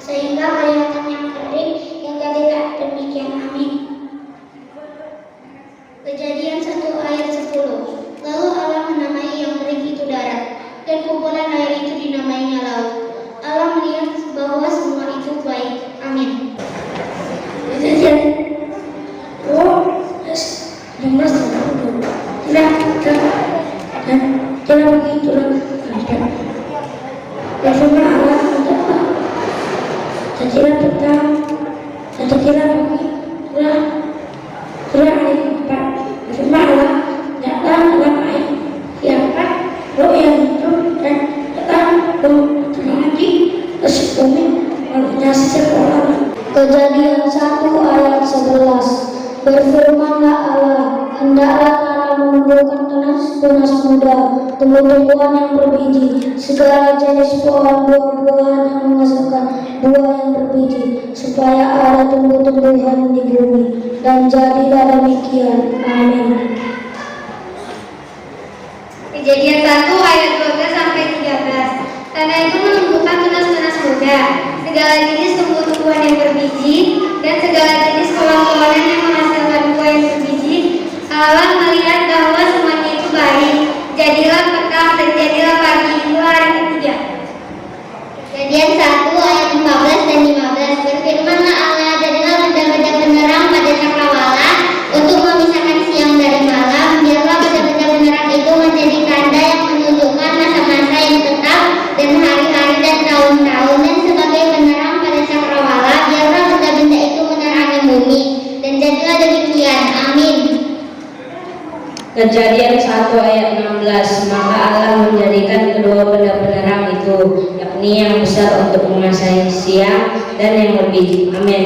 Sehingga kelihatan yang kering turun ada. Dan firman Allah adalah jadilah petang dan jadilah pagi. Surah Al-Imran. Firman Allah dalam ayat yang 4 roh yang hidup dan dalam roh terlagi bumi menginasi sekolah. Kejadian 1 ayat 11. Berfirmanlah Allah, hendaklah tanah menumbuhkan tunas muda, tumbuh-tumbuhan yang berbiji, segala jenis pohon buah-buahan yang menghasilkan buah yang berbiji, supaya ada tumbuh-tumbuhan di bumi. Dan jadilah demikian. Amin. Kejadian 1 ayat 12 sampai 13. Tanah itu menumbuhkan tunas-tunas muda, segala jenis tumbuh-tumbuhan yang berbiji, dan segala jenis pohon-pohonan yang menghasilkan buah yang berbiji. Allah melihat bahwa semuanya itu baik. Jadilah petang dan jadilah pagi, itu hari ketiga. Kejadian 1 ayat 14 dan 15. Berfirmanlah Allah, jadilah benda-benda penerang pada cakrawala untuk memisahkan siang dari malam. Biarlah benda-benda penerang itu menjadi tanda yang menunjukkan masa-masa yang tetap dan hari-hari dan tahun-tahun, dan sebagai penerang pada cakrawala. Biarlah benda-benda itu menerangi bumi. Dan jadilah demikian. Amin. Kejadian 1 ayat 16. Maka Allah menjadikan kedua benda penerang itu, yakni yang besar untuk menguasai siang dan yang lebih. Amin.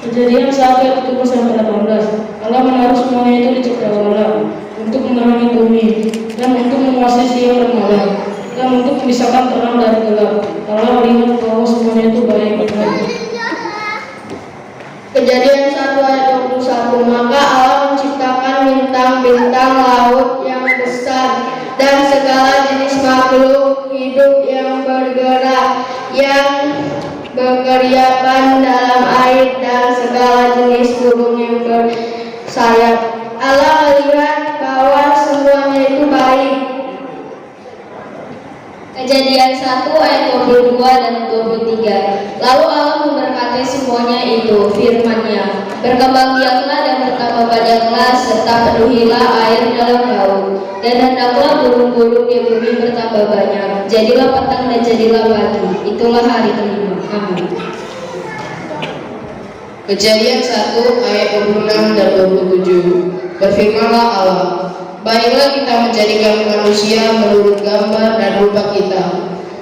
Kejadian 1 ayat 17 sampai 18. Allah menaruh semuanya itu di cakrawala untuk menerangi bumi dan untuk menguasai siang dan malam dan untuk memisahkan terang dari gelap. Allah melihat bahwa semuanya itu baik. Kejadian 1 ayat 21. Maka Allah menciptakan bintang-bintang laut yang besar dan segala jenis makhluk hidup yang bergerak, yang berkeriapan dalam air, dan segala jenis burung yang bersayap. Allah melihat bahwa semuanya itu baik. Kejadian 1 ayat 22 dan 23. Lalu Allah memberkati semuanya itu, firman-Nya, berkembang biaklah dan bertambah banyaklah, serta penuhilah air dalam laut, dan hendaklah burung-burung di bumi bertambah banyak. Jadilah petang dan jadilah pagi, itulah hari kelima. Amin. Kejadian 1 ayat 26 dan 27. Berfirmanlah Allah, baiklah kita menjadikan manusia menurut gambar dan rupa kita,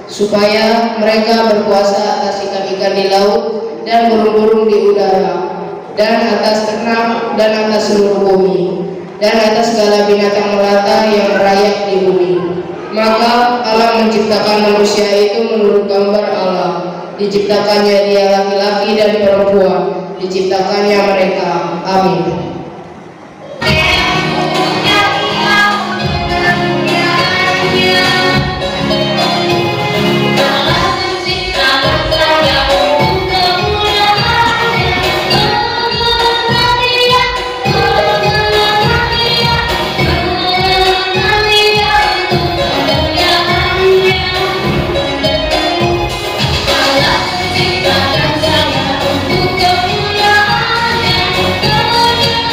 supaya mereka berkuasa atas ikan-ikan di laut dan burung-burung di udara, dan atas ternak dan atas seluruh bumi, dan atas segala binatang melata yang merayap di bumi. Maka Allah menciptakan manusia itu menurut gambar Allah. Diciptakannya dia laki-laki dan perempuan, diciptakannya mereka. Amin. Kemuliaan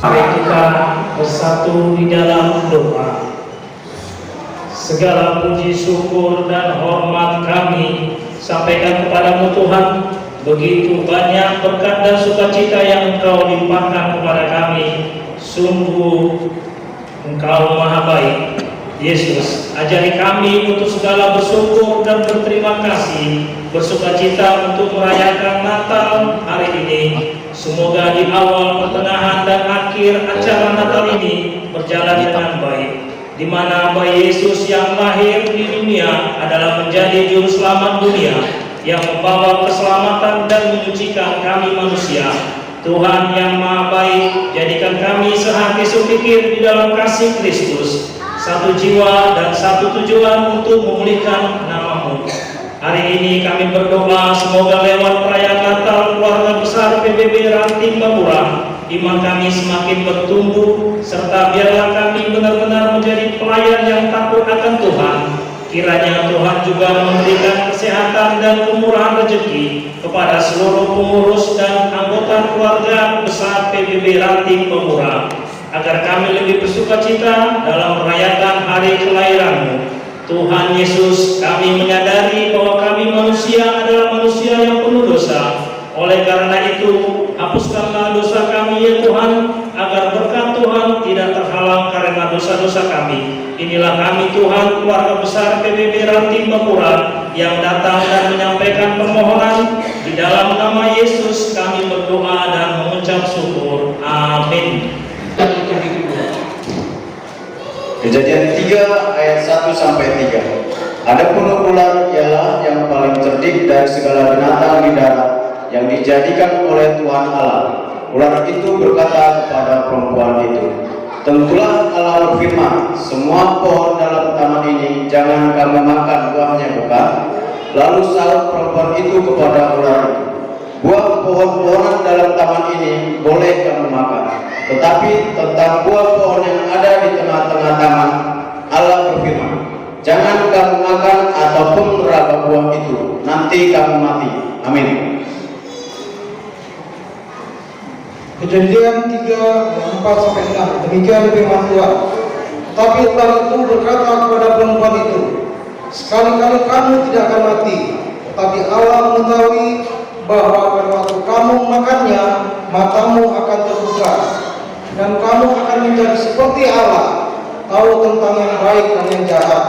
Mari kita bersatu di dalam doa. Segala puji syukur dan hormat kami sampaikan kepadamu Tuhan. Begitu banyak berkat dan sukacita yang Engkau limpahkan kepada kami. Sungguh Engkau maha baik. Yesus, ajari kami untuk segala bersyukur dan berterima kasih, bersukacita untuk merayakan Natal hari ini. Semoga di awal, pertengahan, dan akhir acara Natal ini berjalan dengan baik, di mana bayi Yesus yang lahir di dunia adalah menjadi juru selamat dunia yang membawa keselamatan dan menyucikan kami manusia. Tuhan yang maha baik, jadikan kami sehati sepikir di dalam kasih Kristus, satu jiwa dan satu tujuan untuk memulihkan nama-Mu. Hari ini kami berdoa semoga lewat perayaan Natal keluarga besar PBB Ranting Bapura, iman kami semakin bertumbuh, serta biarlah kami benar-benar menjadi pelayan yang takut akan Tuhan. Kiranya Tuhan juga memberikan kesehatan dan kemurahan rezeki kepada seluruh pengurus dan anggota keluarga besar PBB Ranting Bapura, agar kami lebih bersukacita dalam merayakan hari kelahiran-Mu. Tuhan Yesus, kami menyadari bahwa kami manusia adalah manusia yang penuh dosa. Oleh karena itu, hapuskanlah dosa kami ya Tuhan, agar berkat Tuhan tidak terhalang karena dosa-dosa kami. Inilah kami Tuhan, keluarga besar PBB Ranting Bapura, yang datang dan menyampaikan permohonan. Di dalam nama Yesus kami berdoa dan mengucap syukur. Amin. Kejadian 3 ayat 1 sampai 3. Adapun ular ialah yang paling cerdik dari segala binatang di darat yang dijadikan oleh Tuhan Allah. Ular itu berkata kepada perempuan itu, "Tentulah Allah berfirman, semua pohon dalam taman ini jangan kamu makan buahnya, bukan?" Lalu sahut perempuan itu kepada ular itu, "Buah pohon-pohonan dalam taman ini boleh kamu makan, tetapi tentang buah pohon yang ada di tengah-tengah taman, Allah berfirman, jangan kamu makan ataupun meraba buah itu, nanti kamu mati." Amin. Kejadian 3, 4 sampai 6. Demikian firman Tuhan. Tapi ular itu berkata kepada perempuan itu, "Sekali-kali kamu tidak akan mati, tetapi Allah mengetahui bahwa pada waktu kamu makannya, matamu akan terbuka, dan kamu akan menjadi seperti Allah, tahu tentang yang baik dan yang jahat."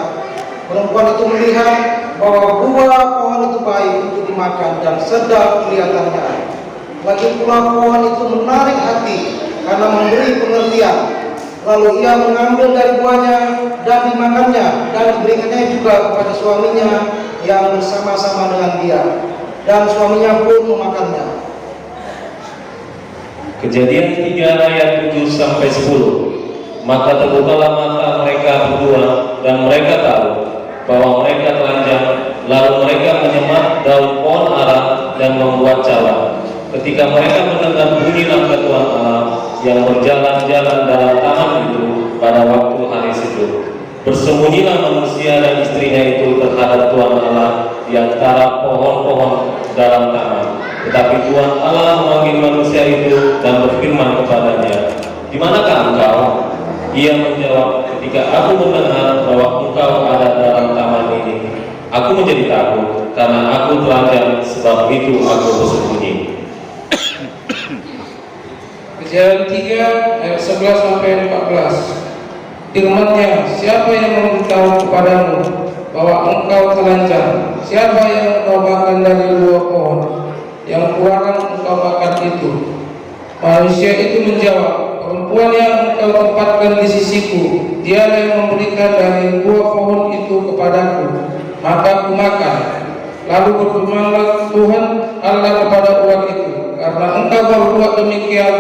Perempuan itu melihat bahwa buah pohon itu baik untuk dimakan dan sedap kelihatannya. Lagi pula pohon itu menarik hati karena memberi pengertian. Lalu ia mengambil dari buahnya dan dimakannya, dan diberikannya juga kepada suaminya yang bersama-sama dengan dia, dan suaminya pun memakannya. Kejadian 3 ayat 7 sampai 10. Maka terbukalah mata mereka berdua, dan mereka tahu bahwa mereka telanjang. Lalu mereka menyemat daun pohon ara dan membuat cala. Ketika mereka mendengar bunyi langkah Tuhan Allah yang berjalan-jalan dalam taman itu pada waktu hari sejuk, bersembunyilah manusia dan istrinya itu terhadap Tuhan Allah di antara pohon-pohon dalam taman. Tetapi Tuhan Allah memanggil manusia itu dan berfirman kepadanya, "Di manakah engkau?" Ia menjawab, "Ketika aku mendengar bahwa engkau ada dalam taman ini, aku menjadi takut karena aku telanjang, sebab itu aku bersembunyi." Kejadian 3 ayat 11 sampai 14. Firman-Nya, "Siapa yang memberitahu kepadamu bahwa engkau telanjang? Siapa yang engkau makan dari buah pohon yang kularang engkau makan itu?" Manusia itu menjawab, "Perempuan yang engkau tempatkan di sisiku, dialah yang memberikan dari buah pohon itu kepadaku, maka aku makan." Lalu berfirmanlah Tuhan Allah kepada ular itu, "Karena engkau berbuat demikian,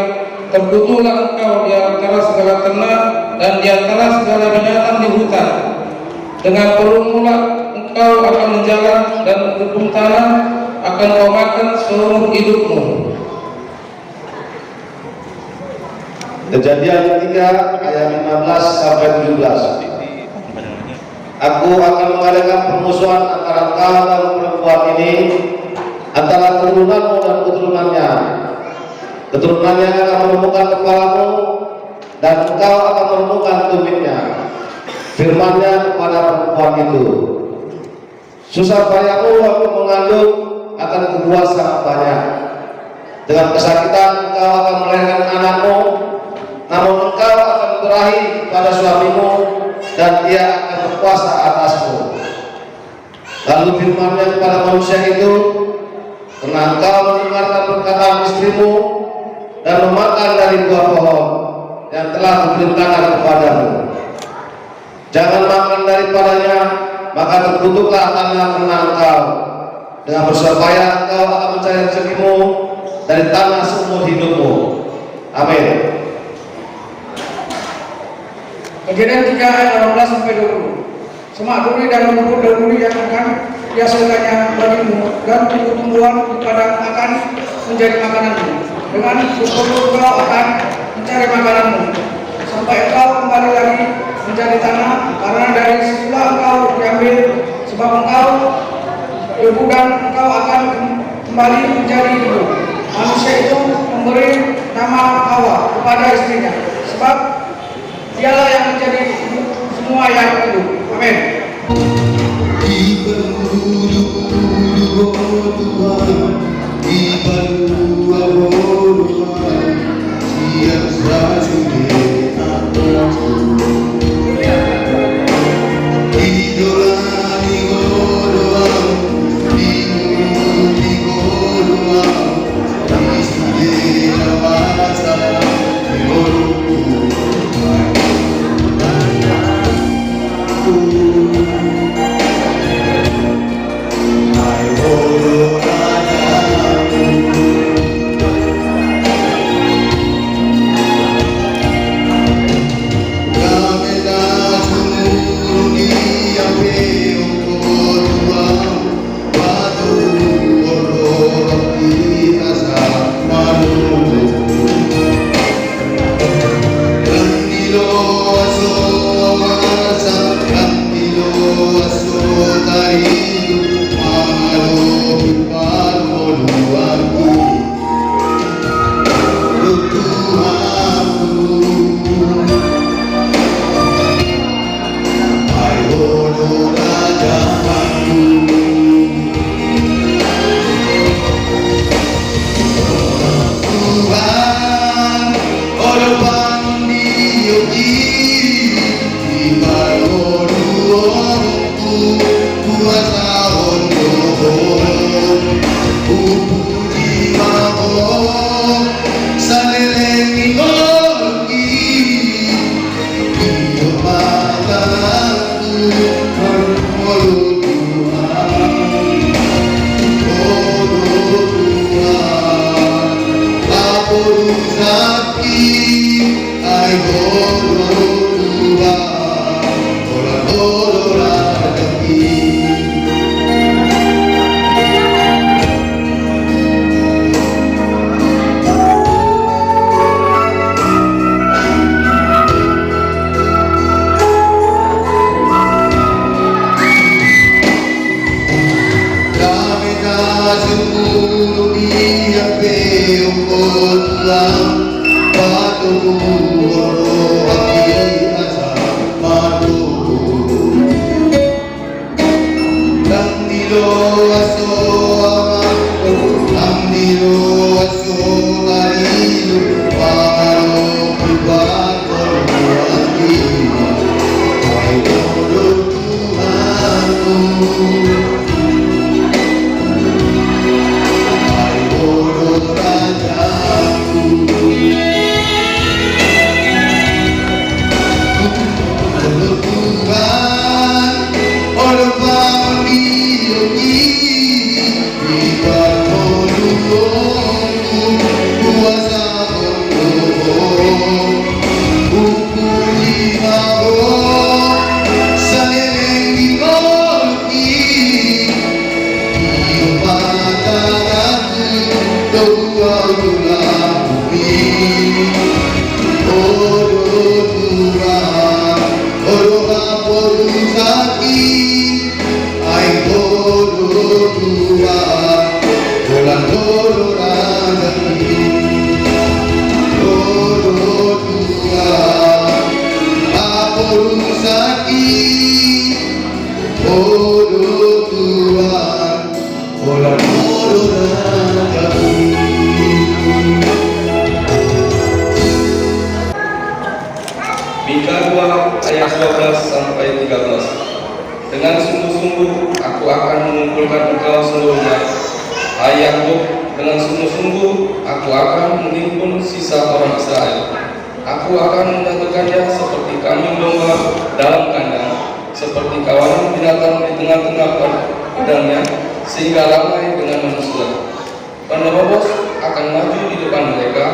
terkutuklah engkau di antara segala ternak dan di antara segala binatang di hutan. Dengan perungmulah engkau akan menjalan, dan gedung tanah akan kau makan seumur hidupmu." Kejadian 3 ayat 15 sampai 17. Aku akan mengadakan permusuhan antara kau dan perempuan ini, antara keturunanmu dan keturunannya. Keturunannya akan menemukan kepalamu, dan engkau akan menemukan tumitnya. Firman-Nya kepada perempuan itu, susah payahmu waktu mengandung akan kubuat sangat banyak. Dengan kesakitan engkau akan melahirkan anakmu, namun engkau akan berahi pada suamimu, dan dia akan berkuasa atasmu. Lalu firman-Nya kepada manusia itu, karena engkau mendengarkan perkataan istrimu dan memakan dari buah pohon yang telah kuperintahkan kepadamu, jangan makan daripadanya, maka terkutuklah tanah kena engkau. Dengan bersusah payah engkau akan mencari rezekimu dari tanah seumur hidupmu. Amin. Kejadian 3 ayat 18 sampai 20. Semak duri dan rumput duri yang akan dihasilkannya bagimu, dan tumbuh-tumbuhan di padang akan menjadi makananmu. Dengan syukur kau akan mencari makananmu, sampai engkau kembali lagi menjadi tanah, karena dari situlah engkau diambil, sebab engkau debu dan engkau akan kembali menjadi debu. Manusia itu memberi nama Hawa kepada istrinya, sebab dialah yang menjadi semua yang hidup. Amin. Oh Mika 2 ayat 12 sampai 13. Dengan sungguh-sungguh aku akan mengumpulkan engkau seluruhnya, hai Yakub, dengan sungguh-sungguh aku akan menimpun sisa orang Israel. Aku akan menyatukannya seperti kambing domba dalam kandang, seperti kawanan binatang di tengah-tengah padangnya, sehingga ramai dengan manusia. Penerobos akan maju di depan mereka,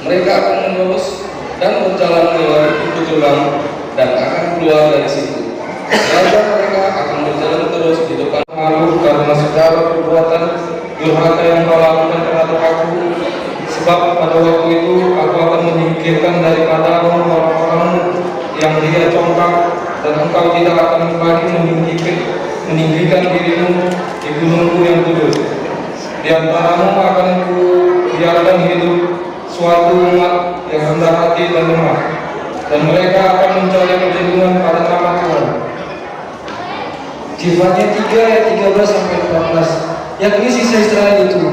mereka akan menerobos dan berjalan lewat pintu gerbang dan akan keluar dari situ. Raja mereka akan berjalan terus di depan malu karena segala perbuatan durhaka yang kau lakukan terhadap aku. Sebab pada waktu itu aku akan menyingkirkan daripadamu orang-orang yang dia congkak, dan engkau tidak akan lagi meninggikan dirimu di gunungku yang kudus. Di antaramu akan kubiarkan hidup suatu umat yang rendah hati dan lemah, dan mereka akan mencari perlindungan pada nama Tuhan. Kifanya 3 ayat 13 sampai 14, yakni sisa Israel itu.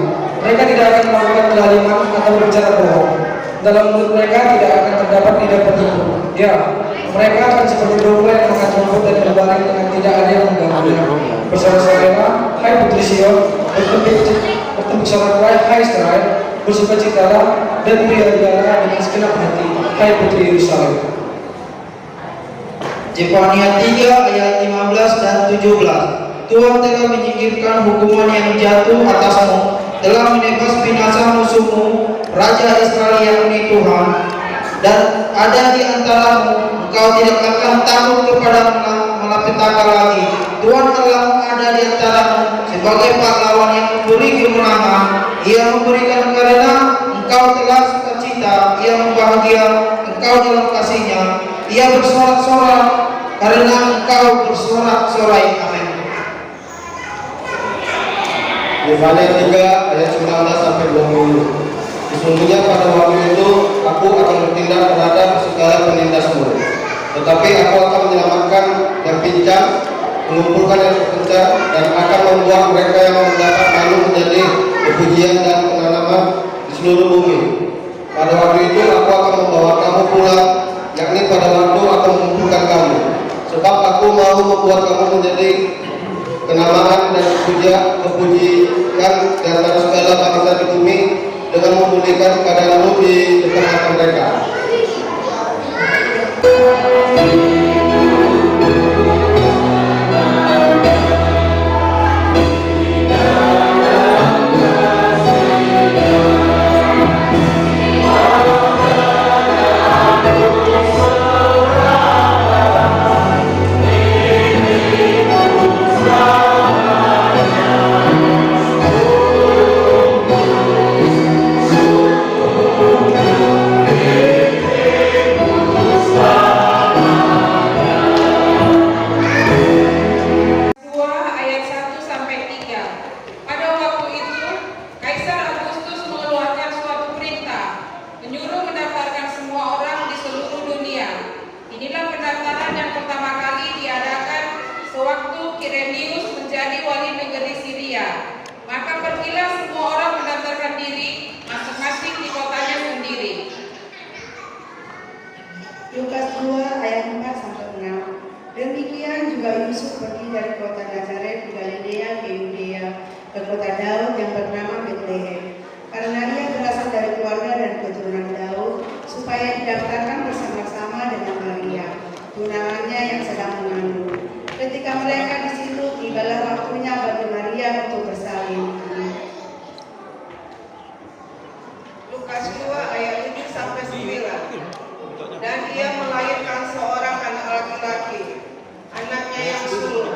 Mereka tidak akan melakukan kezaliman atau berbicara bohong. Dalam mulut mereka tidak akan terdapat lidah penipu. Ya, mereka akan seperti domba yang makan rumput dan berbaring dengan tidak ada yang mengganggunya. Bersorak-soraklah, hai putri Sion, bertepuk soraklah, hai Israel, bersukacitalah dan beriadah dengan segenap hati, hai putri Yerusalem. Zefania 3 ayat 15 dan 17. Tuhan telah menyingkirkan hukuman yang jatuh atasmu, telah menebas binasa musuhmu, Raja Israel yakni Tuhan. Dan ada di antaramu, engkau tidak akan takut kepada malapetaka lagi. Tuhan Allahmu ada di antaramu sebagai pahlawan yang memberi kemenangan. Ia memberikan karena engkau telah sukacita, ia membahagia engkau dalam kasihnya. Ia bersorak-sorak karena engkau bersorak-sorai. Amin. Yefanya 3 ayat 19 sampai 20. Sesungguhnya pada waktu itu aku akan bertindak terhadap segala penindasmu, tetapi aku akan menyelamatkan yang pincang, mengumpulkan yang terpencar, dan akan membuat mereka yang mendapat malu menjadi kepujian dan penanaman di seluruh bumi. Pada waktu itu aku akan membawa kamu pulang, yakni pada waktu aku mengumpulkan kamu, sebab aku mau membuat kamu menjadi kenamaan dan kepujian di antara segala bangsa di bumi, dengan memulihkan keadaanmu di depan mata mereka. Lukas 2 ayat 4 sampai 6. Demikian juga Yusuf pergi dari kota Nazaret di Galilea ke Yudea, ke kota Daud yang bernama Betlehem, karena ia berasal dari keluarga dan keturunan Daud, supaya didaftarkan bersama-sama dengan Maria, tunangannya yang sedang mengandung. Ketika mereka di situ, tibalah waktunya bagi Maria untuk bersalin. Lukas 2 ayat 7 sampai 9. Dan ia melahirkan seorang anak laki-laki, anaknya yang sulung,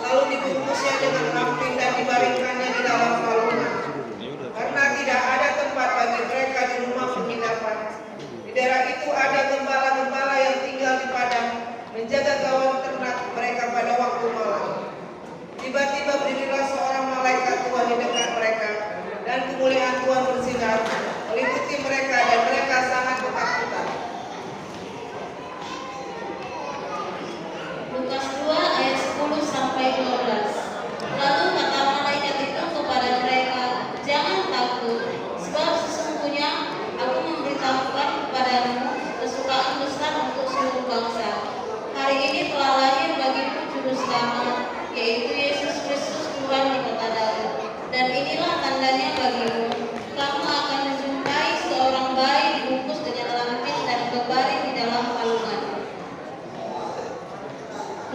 lalu dibungkusnya dengan ramping dan dibaringkannya di dalam palungan, karena tidak ada tempat bagi mereka di rumah penginapan. Di daerah itu ada gembala-gembala yang tinggal di padang, menjaga kawanan ternak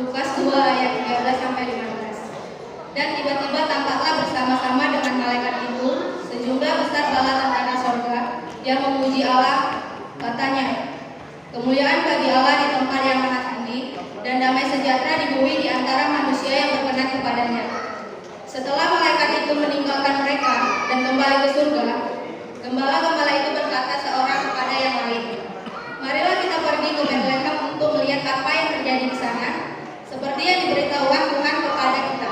Lukas 2 ayat 13 sampai 15. Dan tiba-tiba tampaklah bersama-sama dengan malaikat itu sejumlah besar bala tentara sorga yang memuji Allah, katanya, kemuliaan bagi Allah di tempat yang maha tinggi, dan damai sejahtera di bumi di antara manusia yang berkenan kepadanya. Setelah malaikat itu meninggalkan mereka dan kembali ke surga, gembala-gembala itu berkata seorang kepada yang lain, marilah kita pergi ke Bethlehem untuk melihat apa yang terjadi di sana, seperti yang diberitahukan Tuhan kepada kita.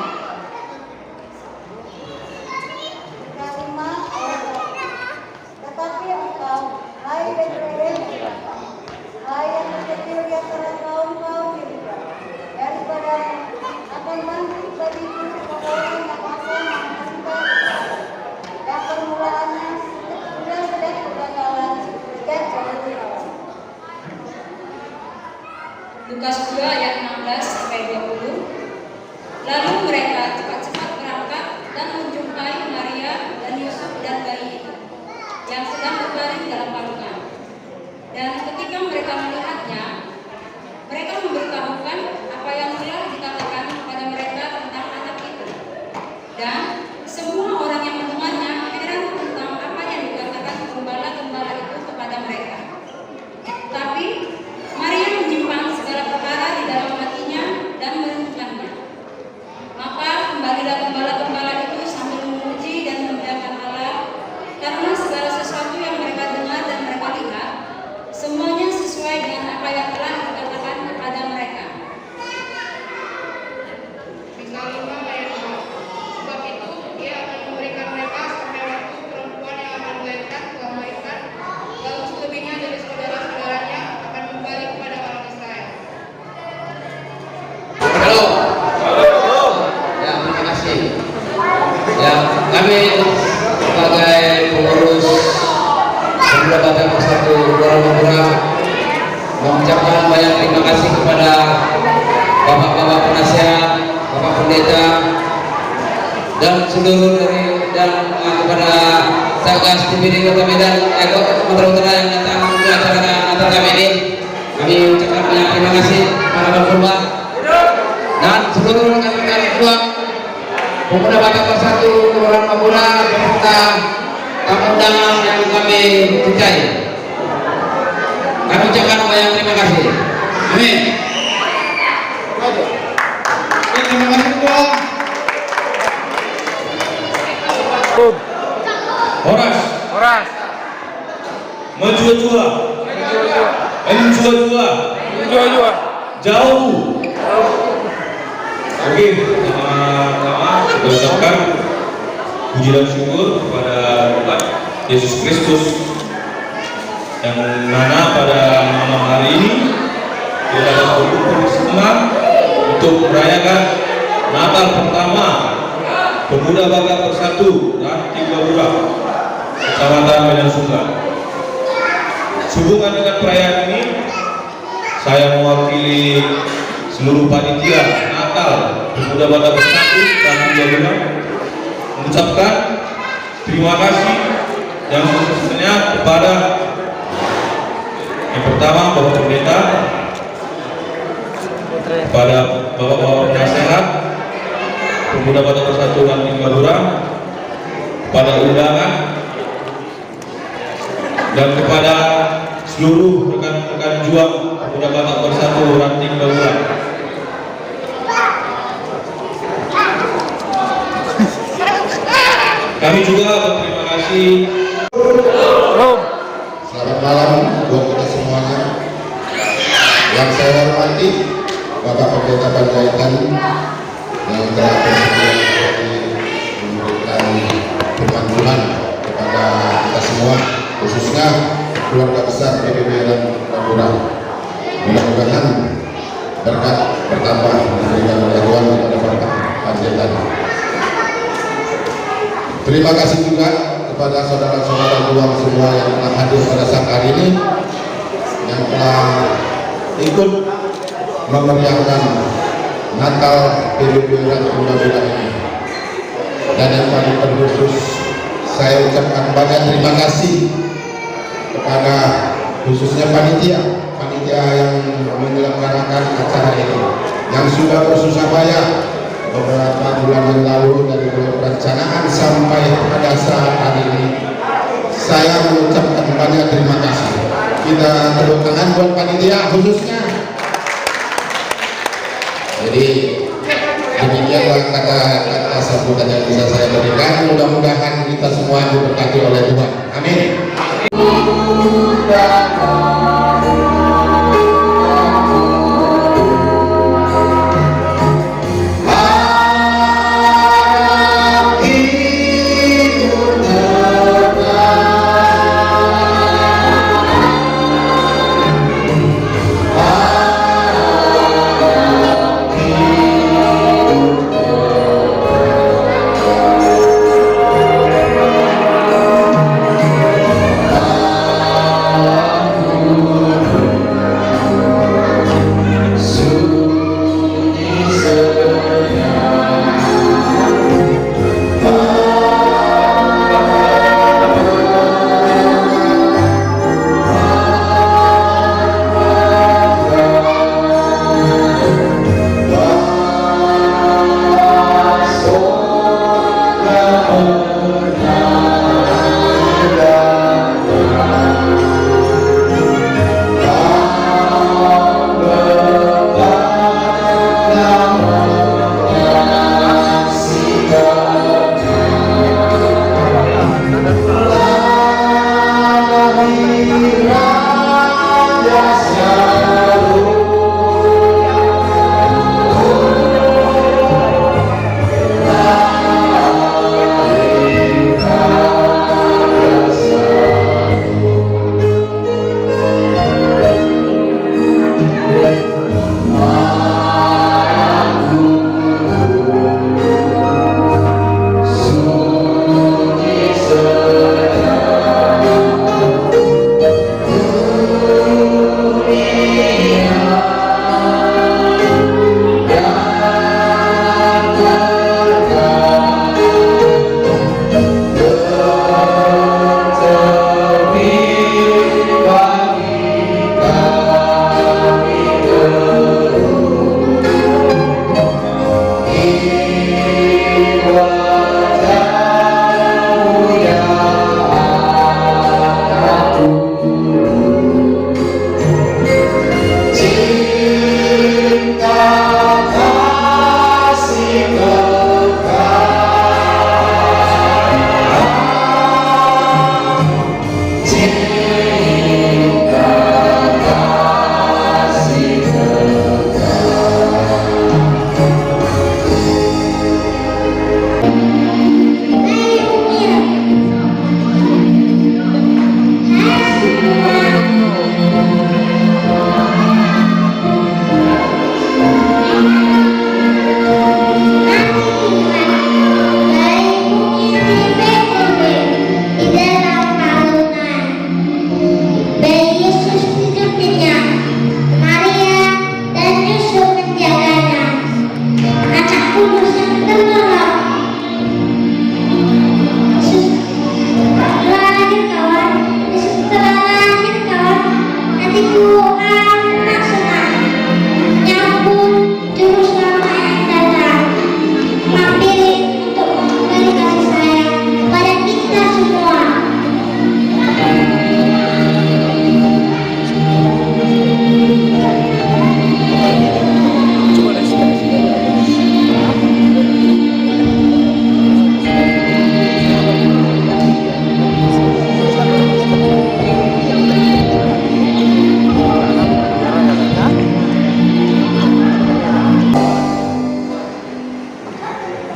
Tetapi engkau, hai Bethlehem, hai yang terkecil di antara kaum-kaum Yehuda, daripada akan nanti bagiku seorang yang akan mengantar yang permulaannya sudah sedang kegagalan dan jauh. Lukas 2 ayat 16 sampai 20. Lalu mereka cepat-cepat berangkat dan menjumpai Maria dan Yusuf dan bayi itu yang sedang berbaring dalam kandungan. Dan ketika mereka melihatnya, mereka memberitahukan apa yang telah dikatakan kepada mereka tentang anak itu. Dan semua orang yang mendengarnya heran tentang apa yang dikatakan gembala-gembala itu kepada mereka. Tapi Maria menyimpan segala perkara di dalam hatinya dan merenungkannya. Maka kembalilah gembala-gembala itu sambil memuji dan memuliakan Allah, karena segala sesuatu yang mereka dengar dan mereka lihat, semuanya sesuai dengan apa yang telah dikatakan kepada mereka. Misal 5 ayat 2. Sebab itu Ia akan memberikan mereka sampai waktu perempuan yang akan melahirkan telah melahirkan, lalu selebihnya dari saudara-saudaranya akan kembali kepada orang Israel. Halo. Ya, terima kasih. Ya, kami sebagai pengurus Pemuda Batak Persatu Kelurahan Mapura mengucapkan banyak terima kasih kepada bapak-bapak penasihat, bapak pendeta, dan seluruh dari dan kepada Satgas TPD Kota Medan, Sumatera Utara yang datang untuk acara Natal kami ini. Kami ucapkan banyak terima kasih kepada Bapak dan seluruh rekan-rekan kedua Pemuda Batak Persatu Kelurahan Mapura beserta tamu undangan yang kami cintai. Kami ucapkan banyak terima kasih. Amin. Terima kasih Tuhan. Horas. Menjua-jua. Jauh. Oke, pertama kita ucapkan puji dan syukur kepada Tuhan Yesus Kristus yang mana pada malam hari ini kita dapat berkumpul bersama untuk merayakan Natal pertama Pemuda Batak Persatu Ranting Babura, Kecamatan Medan Sunggal. Sehubungan dengan perayaan ini, saya mewakili seluruh panitia Natal Pemuda Batak Persatu Ranting Babura mengucapkan terima kasih yang sebesar-besarnya kepada yang pertama Bapak Pendeta, kepada Bapak-Bapak Penasehat Pemuda Batak Persatu Ranting Babura, kepada undangan, dan kepada seluruh rekan-rekan juang Pemuda Batak Persatu Ranting Babura. Kami juga berterima kasih. Selamat malam buat kita semuanya. Yang saya hormati Bapak Pendeta Panjaitan yang telah bersedia memberikan firman Tuhan kepada kita semua, khususnya keluarga besar PBB dan Babura. Mudah-mudahan berkat bertambah diberikan oleh Tuhan kepada Bapak Panjaitan. Terima kasih juga kepada saudara-saudara juang semua yang telah hadir pada saat hari ini, yang telah ikut memeriahkan Natal PBB Ranting Babura ini. Dan yang paling terkhusus saya ucapkan banyak terima kasih kepada khususnya panitia yang menyelenggarakan acara ini. yang sudah bersusah payah beberapa bulan yang lalu dari mulai perencanaan sampai pada saat hari ini. Saya mengucapkan banyak terima kasih. Kita tepuk tangan buat panitia khususnya. Jadi demikianlah kata-kata sambutan yang bisa saya berikan. Mudah-mudahan kita semua diberkati oleh Tuhan. Amin.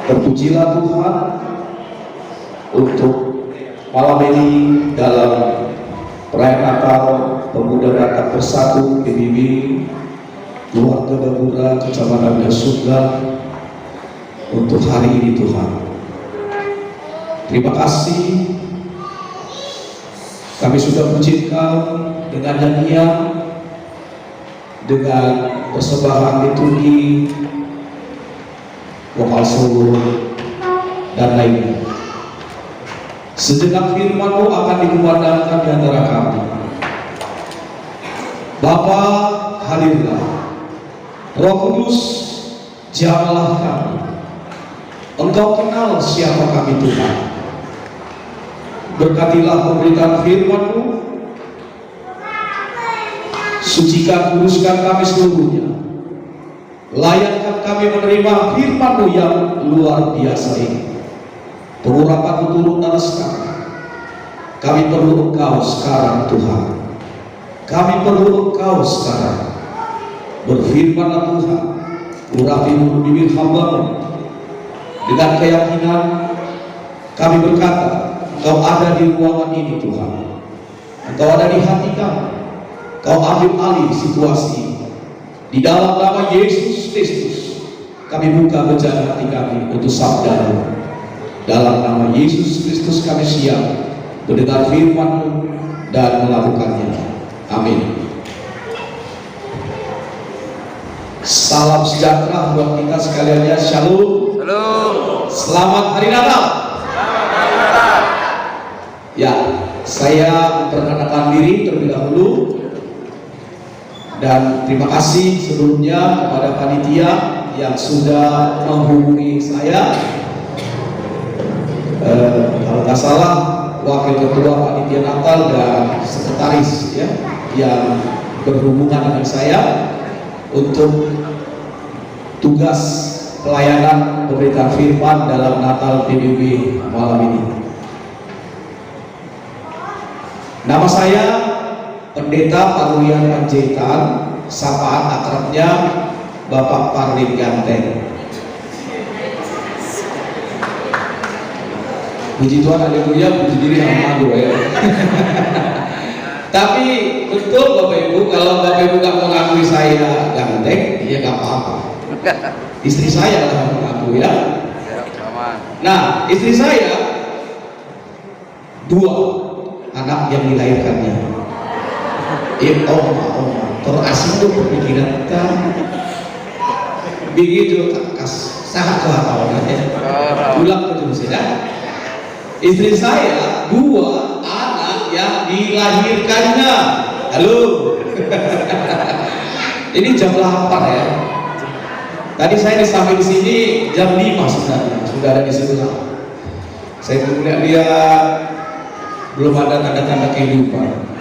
Terpujilah Tuhan untuk malam ini dalam perayaan Natal Pemuda Batak Bersatu PBB Keluarga Gabura Kecamatan Dasugla untuk hari ini Tuhan. Terima kasih kami sudah pujikan dengan nyanyian, dengan persembahan liturgi, vokal solo, dan lainnya. Sejenak firman-Mu akan dikumandangkan di antara kami. Bapa, hadirlah. Roh Kudus, Jamahlah kami. Engkau kenal siapa kami Tuhan. Berkatilah pemberitaan firman-Mu. Sucikan, kuduskan kami seluruhnya. Layakkan kami menerima firman-Mu yang luar biasa ini. Pengurapan-Mu turun atas kami. Kami perlu Engkau sekarang Tuhan. Kami perlu Engkau sekarang. Berfirmanlah Tuhan. Urapi bibir hamba-Mu. Dengan keyakinan kami berkata, Engkau ada di ruangan ini Tuhan. Engkau ada di hati kami. Kau ambil alih situasi. Di dalam nama Yesus Kristus kami buka bejana hati kami untuk sabda-Mu. Dalam nama Yesus Kristus kami siap mendengar firman-Mu dan melakukannya. Amin. Salam sejahtera buat kita sekalian ya. Shalom. Selamat Hari Natal. Ya, saya memperkenalkan diri terlebih dahulu dan terima kasih sebelumnya kepada panitia yang sudah menghubungi saya. Kalau nggak salah, wakil ketua panitia Natal dan sekretaris ya yang berhubungan dengan saya untuk tugas pelayanan pemberitaan firman dalam Natal PBB malam ini. Nama saya Pendeta Parulian Panjaitan, sapaan akrabnya Bapak Parlin Ganteng. Puji Tuhan, haleluya, puji diri sama malu ya. Tapi betul Bapak Ibu, kalau Bapak Ibu nggak mengakui saya ganteng, ya nggak apa-apa. Istri saya lah yang mengaku ya. Nah, istri saya 2 anak yang dilahirkannya. Oma, terasing tuh pemikiran kita. Begitu kas sangat kelihatan ya. Ulang terus ya. Istri saya 2 anak yang dilahirkannya. Halo. Ini jam 8 ya. Tadi saya sampai di sini jam 5 sudah ada di sebelah. Saya kemudian lihat belum ada tanda-tanda kehidupan.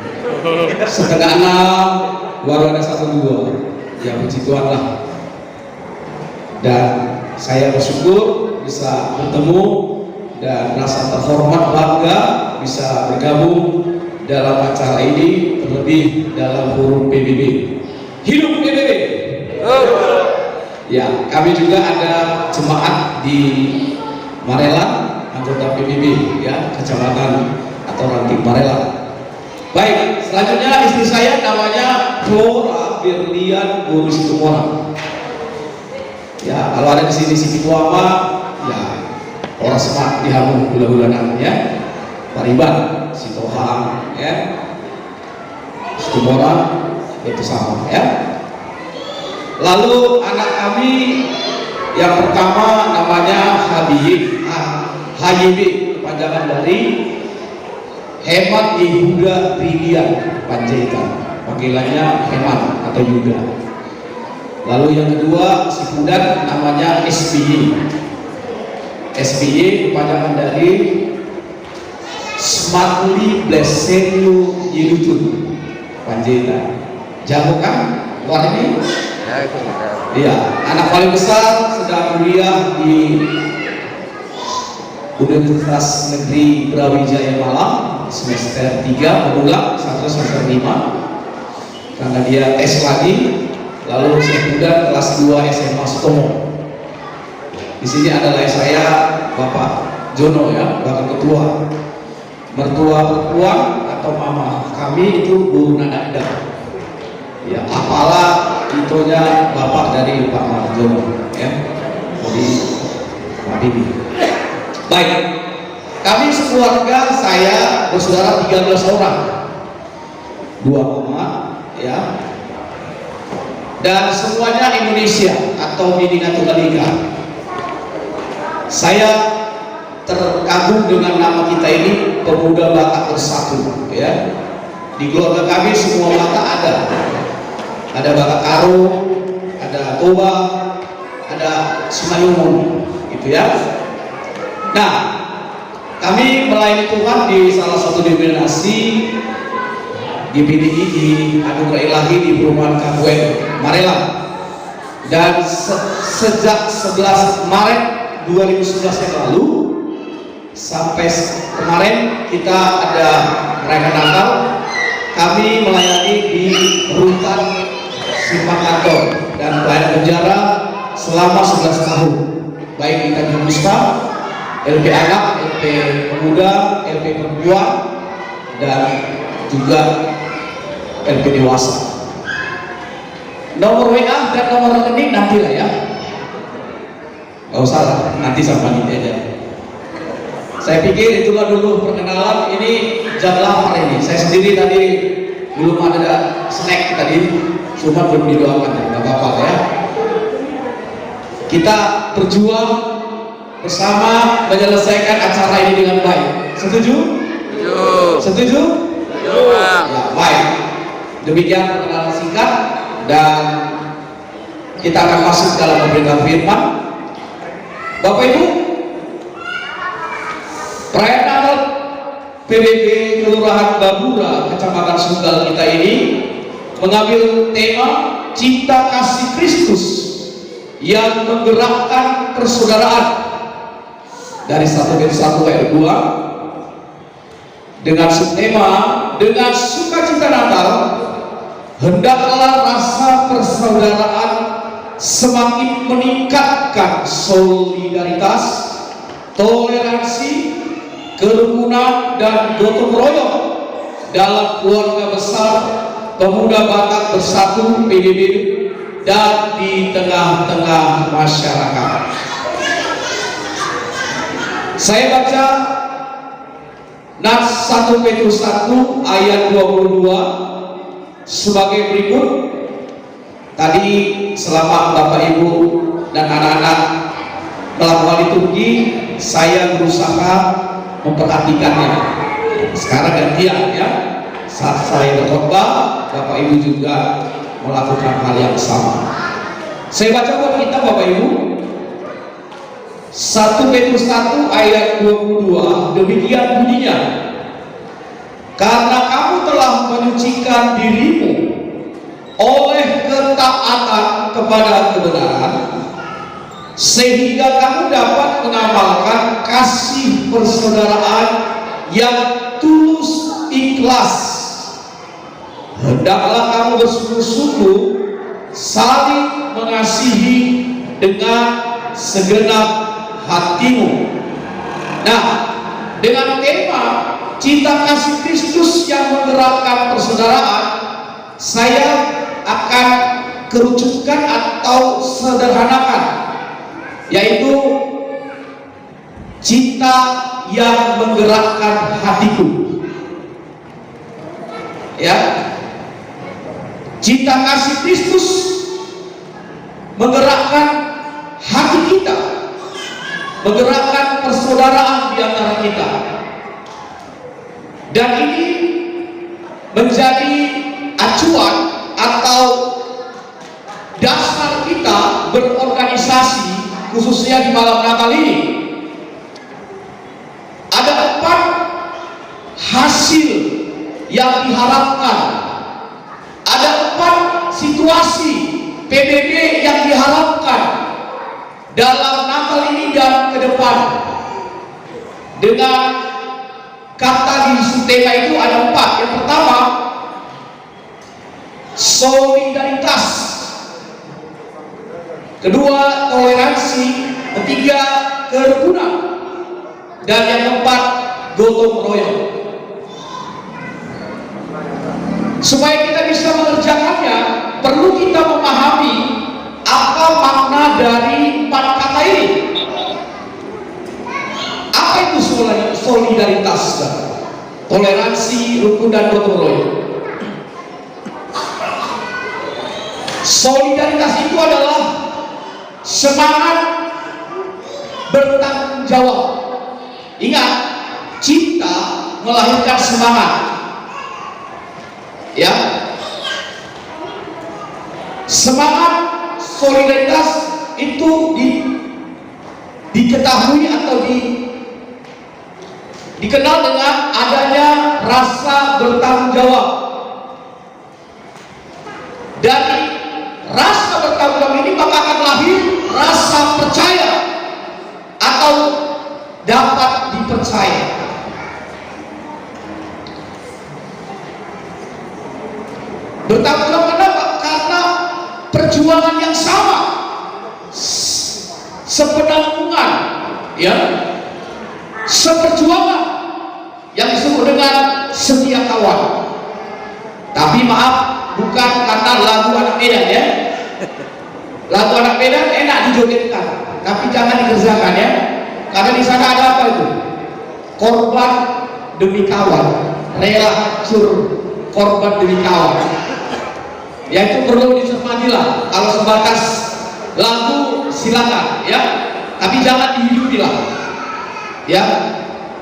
5:30 baru ada 1-2. Ya puji Tuhan lah. Dan saya bersyukur bisa bertemu dan rasa terhormat bangga bisa bergabung dalam acara ini, terlebih dalam forum PBB. Hidup PBB. Ya, kami juga ada jemaat di Marelan, anggota PBB ya, kecamatan atau ranting Marelan. Baik, selanjutnya istri saya namanya Flora Berlian Boris Tumora. Ya, kalau ada di sini si Tuama, ya orang semak dihamu gula-gulanan ya. Pariban, si Tohang ya. Si Tumora itu sama ya. Lalu anak kami yang pertama namanya HYB, kepanjangan dari Hemat Yehuda Brilian Panjaitan, panggilannya Hemat atau Yuda. Lalu yang kedua si Pudat namanya SBY, kepanjangan dari Smartly Blessenyu Yelutun Panjaitan. Jago kan luar ini? Iya, anak paling besar sedang kuliah di Universitas Negeri Brawijaya Malang semester 3 mengulang semester 5 karena dia tes lagi. Lalu saya kelas 2 SMA Sutomo. Di sini adalah saya Bapak Jono ya, Bapak Ketua. Mertua perempuan atau mama kami itu Bu Nanda. Ya, apalah itunya bapak dari Pak Marjono ya. Jadi Pak Bibi. Baik. Kami sekeluarga saya bersaudara 13 orang. 2 mama ya. Dan semuanya Indonesia atau Bhinneka Tunggal Ika. Saya terkagum dengan nama kita ini, Pemuda Batak Bersatu ya. Di keluarga kami semua batak ada. Ada Batak Karo, ada Toba, ada ada Sungai Umum, gitu ya. Nah, kami melayani Tuhan di salah satu denominasi di PDI di Anugerah Ilahi di Perumahan Kabuen Marelang. Dan sejak 11 Maret 2011 yang lalu sampai kemarin kita ada merayakan Natal, kami melayani di rutan Simpang Kantor dan pelayanan penjara selama 11 tahun, baik di Tanjung Puspa, LP Anak, LP Pemuda, LP Perempuan, dan juga LP Dewasa. Nomor WA dan nomor rekening nanti lah ya, nggak usah lah, nanti sama ini aja. Saya pikir itulah dulu perkenalan. Ini jam 8 ini. Saya sendiri tadi belum ada snack tadi, cuma belum didoakan, nggak apa-apa ya. Kita berjuang bersama menyelesaikan acara ini dengan baik. Setuju? Setuju? Ya, baik. Demikian perkenalan singkat dan kita akan masuk dalam pemberitaan firman. Bapak Ibu, perayaan Natal PBB Kelurahan Babura, Kecamatan Sunggal kita ini mengambil tema cinta kasih Kristus yang menggerakkan persaudaraan dari 1 Petrus 1 ayat 2 dengan subtema dengan sukacita Natal hendaklah rasa persaudaraan semakin meningkatkan solidaritas, toleransi, kerukunan dan gotong royong dalam keluarga besar Pemuda Batak Bersatu PBB dan di tengah-tengah masyarakat. Saya baca Nats 1 Petrus 1 ayat 22 sebagai berikut. Tadi selama Bapak Ibu dan anak-anak melakukan liturgi, saya berusaha memperhatikannya. Sekarang gantian ya, saat saya berkhotbah, Bapak Ibu juga melakukan hal yang sama. Saya baca buat kita Bapak Ibu, 1 Petrus 1 ayat 22, demikian bunyinya: karena kamu telah menyucikan dirimu oleh ketaatan kepada kebenaran, sehingga kamu dapat mengamalkan kasih persaudaraan yang tulus ikhlas. Hendaklah kamu bersungguh-sungguh saling mengasihi dengan segenap hatimu. Nah, dengan tema cinta kasih Kristus yang menggerakkan persaudaraan, saya akan kerucutkan atau sederhanakan, yaitu cinta yang menggerakkan hatiku. Ya, cinta kasih Kristus menggerakkan hati kita, menggerakkan persaudaraan di antara kita, dan ini menjadi acuan atau dasar kita berorganisasi, khususnya di malam Natal ini. Ada 4 hasil yang diharapkan, ada 4 situasi PBB yang diharapkan dalam Natal ini dan ke depan. Dengan kata di tema itu ada 4. Yang pertama, solidaritas. Kedua, toleransi. Ketiga, kerukunan. Dan yang keempat, gotong royong. Supaya kita bisa mengerjakannya, perlu kita memahami apa makna dari 4 kata ini. Apa itu solidaritas, toleransi, rukun, dan gotong royong? Solidaritas itu adalah semangat bertanggung jawab. Ingat, cinta melahirkan semangat. Ya, semangat solidaritas itu diketahui atau dikenal dengan adanya rasa bertanggung jawab. Dari rasa bertanggung jawab ini maka akan lahir rasa percaya atau dapat dipercaya. Bertanggung jawab kenapa? Karena perjuangan yang sama, sepenanggungan, ya, seperjuangan, yang disebut dengan setia kawan. Tapi maaf, bukan karena lagu anak Medan, ya. Lagu anak Medan enak dijogetkan, tapi jangan dikerjakan, ya. Karena di sana ada apa itu? Korban demi kawan, rela hancur korban demi kawan. Ya, itu perlu dicermatilah. Kalau sebatas lagu silakan, ya, tapi jangan dihidupilah, ya.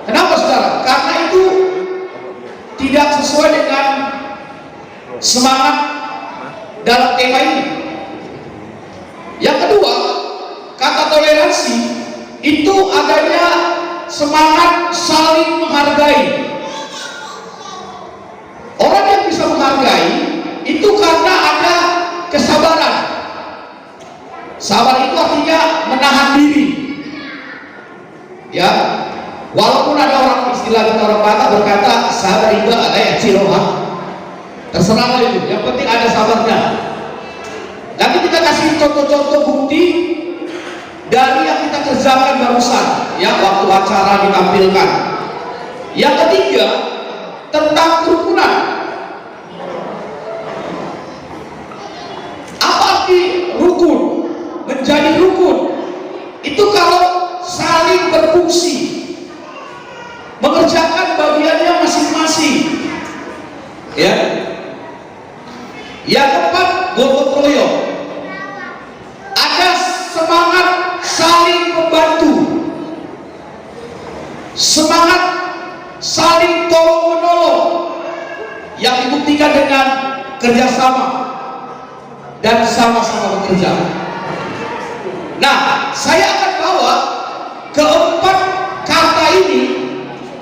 Kenapa saudara? Karena itu tidak sesuai dengan semangat dalam tema ini. Yang kedua, kata toleransi itu adanya semangat saling menghargai. Orang yang bisa menghargai itu karena ada kesabaran. Sabar itu artinya menahan diri, ya. Walaupun ada orang, istilah orang Batak berkata sabar itu ada yang ciroha, terserah itu, yang penting ada sabarnya. Nanti kita kasih contoh-contoh bukti dari yang kita kerjakan barusan, ya, waktu acara ditampilkan. Yang ketiga, tentang kerukunan. Apa arti rukun? Menjadi rukun itu kalau saling berfungsi, mengerjakan bagiannya masing-masing, ya. Yang keempat, gotong royong. Ada semangat saling membantu, semangat saling tolong menolong yang dibuktikan dengan kerjasama dan sama-sama bekerja. Nah, saya akan bawa keempat kata ini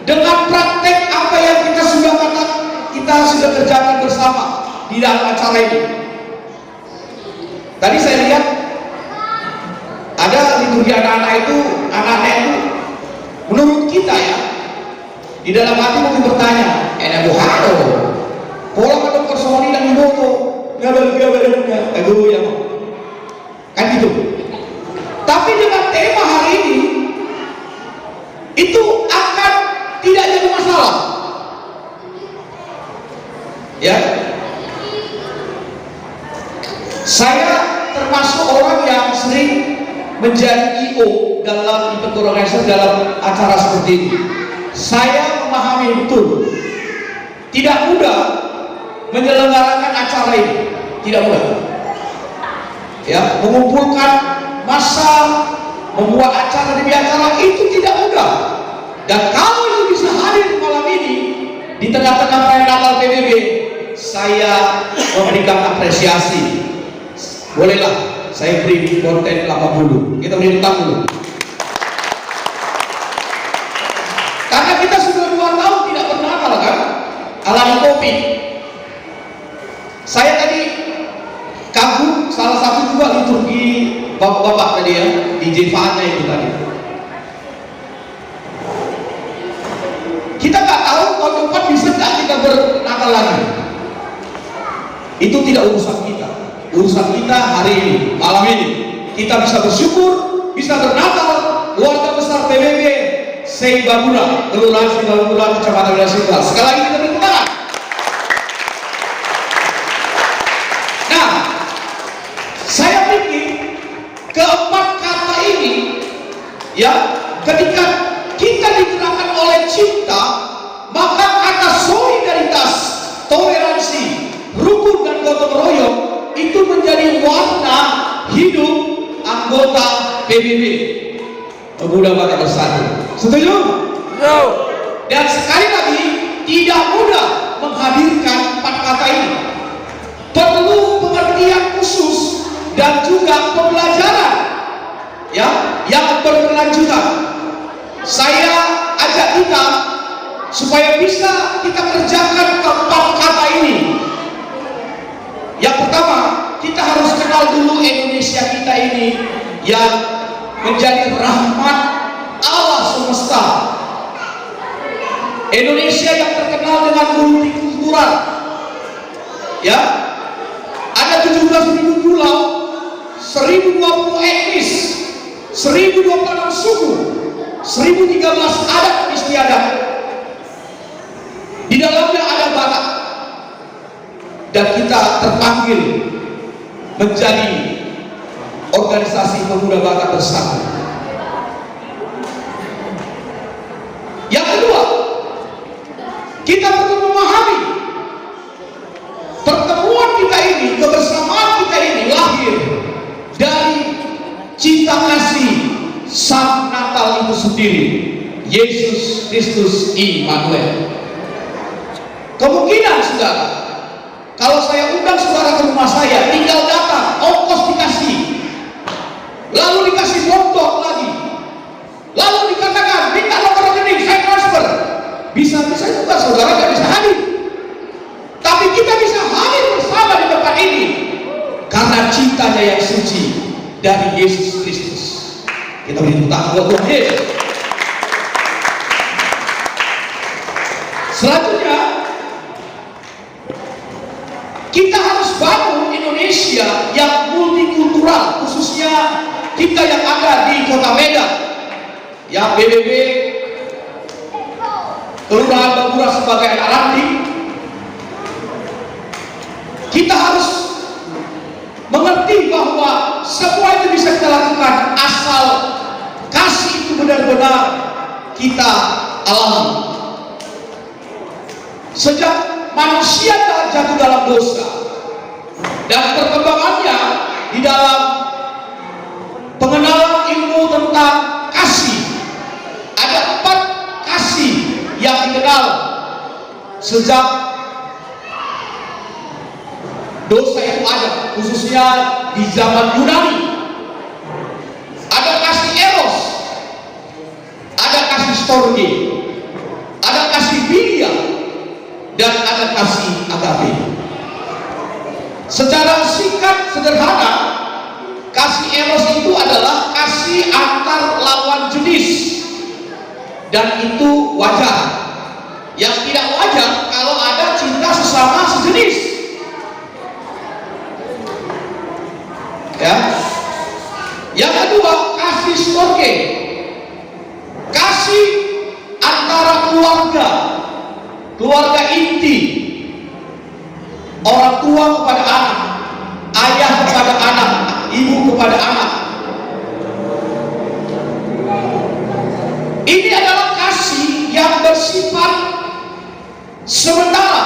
dengan praktek apa yang kita sudah kerjakan bersama di dalam acara ini. Tadi saya lihat ada liturgi anak-anak itu menurut kita, ya, di dalam hati mungkin bertanya, enak buharo, pola pada personi dan iboto, kan gitu. Tapi dengan tema hari ini itu akan tidak jadi masalah, ya. Saya termasuk orang yang sering menjadi IO dalam event organizer dalam acara seperti ini. Saya memahami betul tidak mudah menyelenggarakan acara ini, tidak mudah, ya. Mengumpulkan massa, membuat acara demi acara itu tidak mudah. Dan kalau itu bisa hadir malam ini di tengah-tengah perayaan Natal PBB, saya memberikan apresiasi. Bolehlah saya beri konten 80. Kita beri utang dulu. Karena kita sudah 2 tahun tidak bernakal, kan? Alami Covid. Saya tadi kagum salah satu juga liturgi bapak-bapak tadi, ya, di Jevanya itu tadi. Kita nggak tahu tahun depan bisa nggak kita bernakal lagi. Itu tidak urusan kita. Urusan kita hari ini, malam ini, kita bisa bersyukur, bisa bernakal. Keluarga besar PBB Seibaguna, Kelurahan Seibaguna, Kecamatan Wilayah Singgal. Sekali lagi kita beri tangan. Nah, saya pikir keempat kata ini, ya, ketika kita digerakkan oleh cinta, maka kata solidaritas, toleransi, rukun dan gotong royong itu menjadi warna hidup anggota PBB Pemuda Batak Bersatu. Setuju? No. Dan sekali lagi tidak mudah menghadirkan 4 kata ini. Perlu pengertian khusus dan juga pembelajaran ya, yang berkelanjutan. Saya ajak kita supaya bisa kita kerjakan keempat kata ini. Yang pertama, kita harus kenal dulu Indonesia kita ini yang menjadi rahmat Allah semesta. Indonesia yang terkenal dengan multikultural, ya, ada 17.000 pulau, 1.020 etnis, 1.026 suku, 1.013 adat istiadat. Di dalamnya ada Batak, dan kita terpanggil menjadi organisasi pemuda Batak bersatu. Yang kedua, kita perlu memahami pertemuan kita ini, kebersamaan kita ini lahir dari cinta kasih Sang Natal itu sendiri, Yesus Kristus Immanuel. Kemungkinan saudara, kalau saya undang saudara ke rumah saya, tinggal datang, ongkos dikasih, lalu dikasih motor lagi, lalu dikatakan minta nomor rekening, saya transfer. Bisa-bisa juga saudara tidak bisa hadir, tapi kita bisa hadir bersama di tempat ini karena cintanya yang suci dari Yesus Kristus. Kita beri tepuk tangan buat Tuhan Yesus. Selanjutnya, kita harus bangun Indonesia yang multikultural, khususnya kita yang ada di Kota Medan, ya, BBB, Kelurahan Bagura sebagai anak ranting. Kita harus mengerti bahwa semua itu bisa kita lakukan asal kasih itu benar-benar kita alami. Sejak manusia jatuh dalam dosa dan perkembangannya di dalam pengenalan ilmu tentang kasih, ada 4 kasih yang dikenal sejak dosa itu ada, khususnya di zaman Yunani. Ada kasih eros, ada kasih storge, ada kasih filia, dan ada kasih agape. Secara singkat sederhana, kasih eros itu adalah kasih antar lawan jenis, dan itu wajar. Yang tidak wajar kalau ada cinta sesama sejenis, ya. Yang kedua, kasih storge, kasih antara keluarga inti, orang tua kepada anak, ayah kepada anak, ibu kepada anak. Ini adalah kasih yang bersifat sementara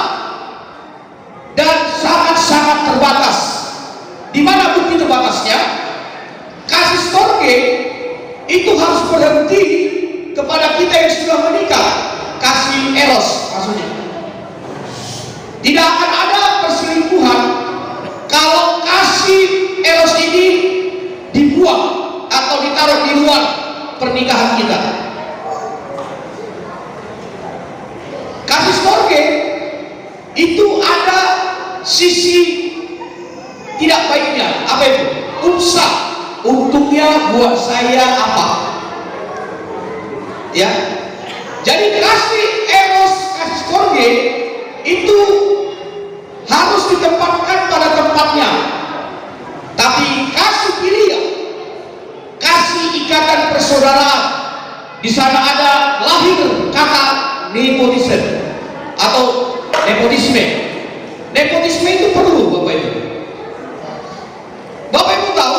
dan sangat-sangat terbatas. Di mana bukti terbatasnya? Kasih storge itu harus berhenti kepada kita yang sudah menikah. Kasih eros maksudnya. Tidak akan ada perselingkuhan kalau kasih eros ini dibuang atau ditaruh di luar pernikahan kita. Kasih storge itu ada sisi tidak baiknya. Apa itu? Unsah. Untungnya buat saya apa? Ya. Jadi kasih eros, kasih storge itu harus ditempatkan pada tempatnya. Tapi kasih filia, kasih ikatan persaudaraan, di sana ada lahir kata nepotisme atau nepotisme. Nepotisme itu perlu, Bapak Ibu. Bapak Ibu tahu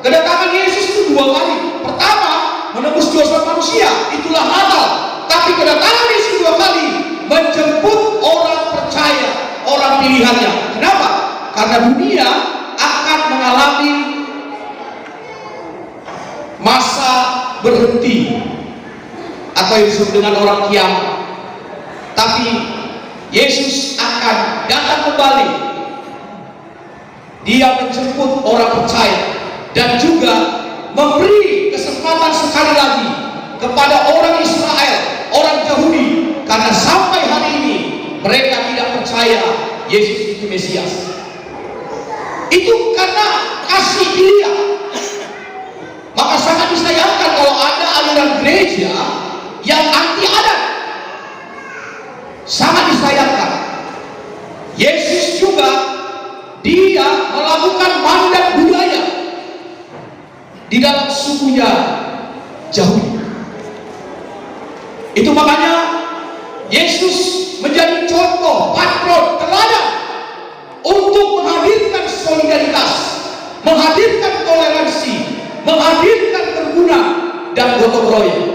kedatangan Yesus itu 2 kali. Pertama, menebus dosa manusia, itulah Natal. Tapi kedatangan Yesus 2 kali menjemput orang percaya, orang pilihannya. Kenapa? Karena dunia akan mengalami masa berhenti atau yang disebut dengan orang kiamat. Tapi Yesus akan datang kembali. Dia menjemput orang percaya dan juga memberi kesempatan sekali lagi kepada orang Israel, orang Yahudi, karena sampai hari ini mereka tidak percaya Yesus itu Mesias. Itu karena kasih Elia. Maka sangat disayangkan kalau ada aliran gereja yang anti adat. Sangat disayangkan. Yesus juga dia melakukan mandat budaya di dalam sukunya Yahudi. Itu makanya Yesus menjadi contoh, patron, teladan untuk menghadirkan solidaritas, menghadirkan toleransi, menghadirkan terguna dan gotong royong.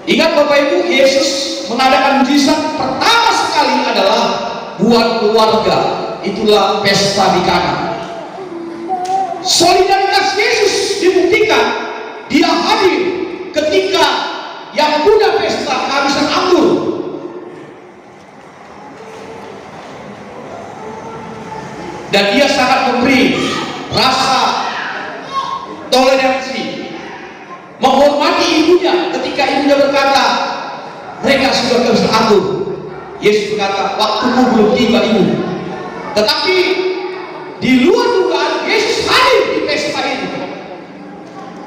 Ingat Bapak Ibu, Yesus mengadakan mujizat pertama sekali adalah buat keluarga. Itulah pesta di Kana. Solidaritas Yesus dibuktikan, dia hadir ketika yang punya pesta kehabisan anggur. Dan dia sangat memberi rasa toleransi, menghormati ibunya ketika ibunya berkata, mereka sudah kehabisan anggur. Yesus berkata, waktumu belum tiba ibu. Tetapi di luar dugaan Yesus hadir di pesta itu.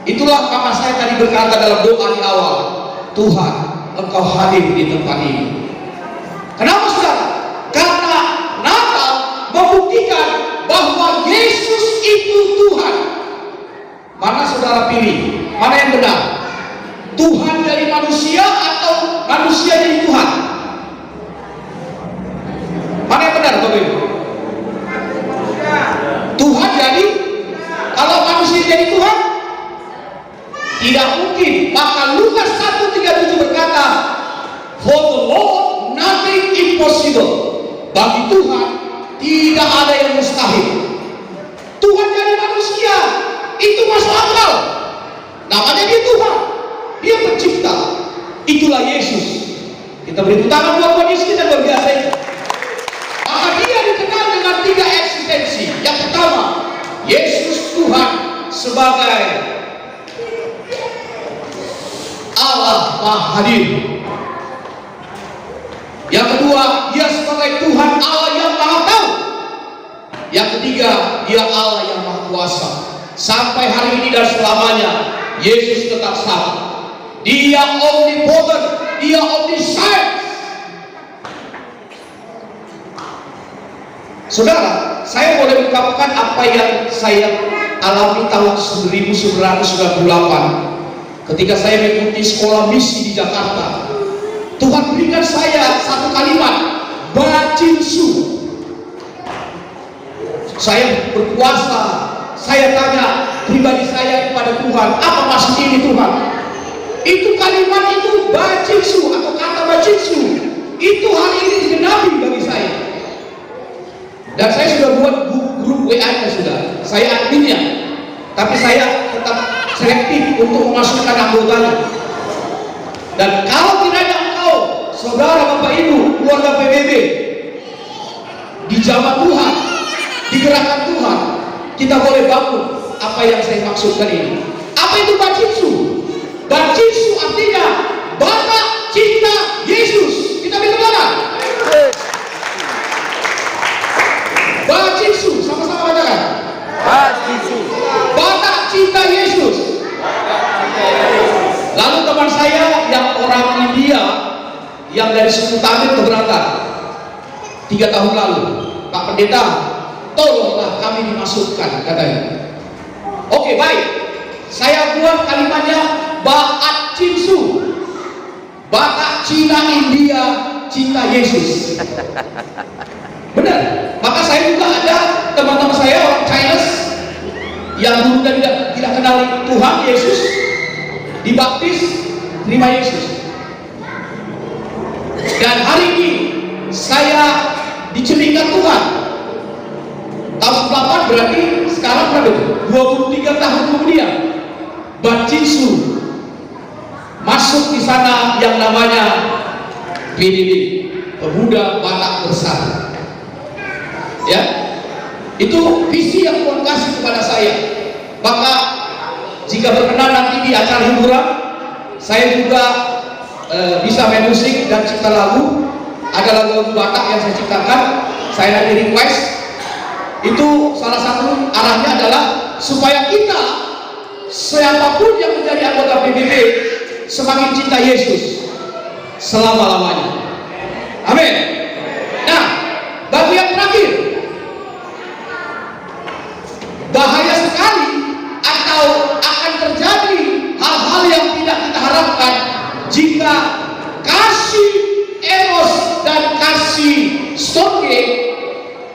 Itulah maka saya tadi berkata dalam doa di awal, Tuhan, Engkau hadir di tempat ini. Kenapa saudara? Karena Natal membuktikan bahwa Yesus itu Tuhan. Mana saudara pilih? Mana yang benar? Tuhan dari manusia atau manusia dari Tuhan? Mana yang benar Bapak Ibu? Tuhan jadi, kalau manusia jadi Tuhan? Tidak mungkin. Maka Lukas 1:37 berkata, for the Lord nothing impossible. Bagi Tuhan tidak ada yang mustahil. Tuhan jadi manusia, itu masuk akal. Namanya dia Tuhan, dia pencipta. Itulah Yesus. Kita beri tepuk tangan buat Tuhan Yesus, kita luar biasa itu. Maka dia dikenal dengan 3 eksistensi. Yang pertama, Yesus Tuhan sebagai Allah Maha Hadir. Yang kedua, dia sebagai Tuhan Allah yang Maha Tahu. Yang ketiga, dia Allah yang Maha Kuasa. Sampai hari ini dan selamanya Yesus tetap sama. Dia omnipotent, dia omniscient. Saudara, saya boleh mengungkapkan apa yang saya alami tahun 1998 ketika saya mengikuti sekolah misi di Jakarta. Tuhan berikan saya satu kalimat, Bacinsu. Saya berpuasa, saya tanya pribadi saya kepada Tuhan, apa maksud ini Tuhan? Itu kalimat itu Bacinsu atau kata Bacinsu itu hari ini digenapi bagi saya. Dan saya sudah buat grup WA-nya sudah, saya adminnya, tapi saya tetap selektif untuk memasukkan anggotanya. Dan kalau kiranya engkau, saudara, Bapak Ibu, keluarga PBB, di zaman Tuhan, di gerakan Tuhan, kita boleh bangun apa yang saya maksudkan ini. Apa itu Bacinsu? Bacinsu artinya Bapak Cinta Yesus. Kita beri tepuk tangan. Bacinsu, sama-sama bacakan. Bacinsu. Bapak Cinta Yesus. Lalu teman saya yang orang India yang dari suku Tamil keberatan 3 tahun lalu, Pak Pendeta, tolonglah kami dimasukkan, katanya. Oke, baik, saya buat kalimatnya Baat Cinsu, Batak Cina India Cinta Yesus. Benar. Maka saya juga ada teman-teman saya orang Chinese yang dulu tidak kenal Tuhan Yesus, dibaptis, terima Yesus. Dan hari ini saya dicelingkan Tuhan. Tahun 8 berarti sekarang berapa itu? 23 tahun kemudian Bacinsu masuk di sana yang namanya PDB, Pemuda Batak Bersatu. Ya, itu visi yang Tuhan kasih kepada saya. Maka Jika berkenan nanti di acara hiburan, saya juga bisa main musik dan cipta lagu. Ada lagu-lagu Batak yang saya ciptakan, saya nanti request. Itu salah satu arahnya adalah supaya kita, siapapun yang menjadi anggota PBB, semakin cinta Yesus selama-lamanya. Amin. Nah, bagi yang terakhir, bahaya sekali atau akan terjadi hal-hal yang tidak kita harapkan jika kasih eros dan kasih storge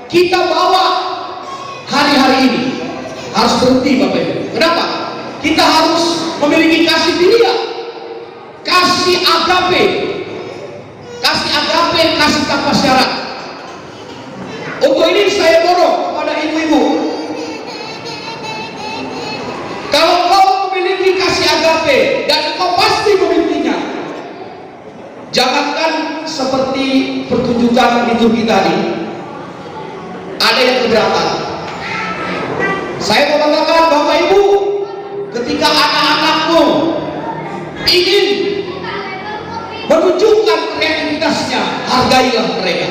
kita bawa hari-hari ini. Harus berhenti Bapak Ibu. Kenapa? Kita harus memiliki kasih filia, kasih agape, kasih tanpa syarat. Untuk ini saya dorong kepada ibu-ibu, kalau kau memiliki kasih agape dan kau pasti memilikinya, jangankan seperti pertunjukan liturgi tadi ada yang keberatan. Saya mau katakan Bapak Ibu, ketika anak-anakmu ingin menunjukkan kreativitasnya, hargailah mereka.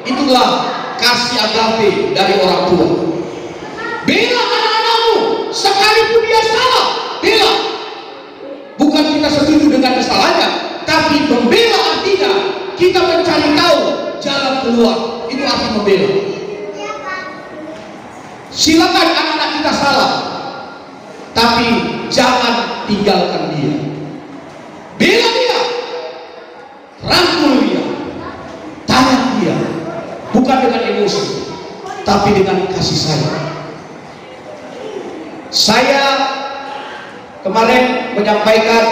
Itulah kasih agape dari orang tua. Bela anak-anakmu sekalipun dia salah, bela. Bukan kita setuju dengan kesalahannya, tapi membela artinya kita mencari tahu jalan keluar. Itu arti membela. Silakan anak-anak kita salah, tapi jangan tinggalkan dia. Bela dia, rangkul dia, tanya dia, bukan dengan emosi, tapi dengan kasih sayang. Saya kemarin menyampaikan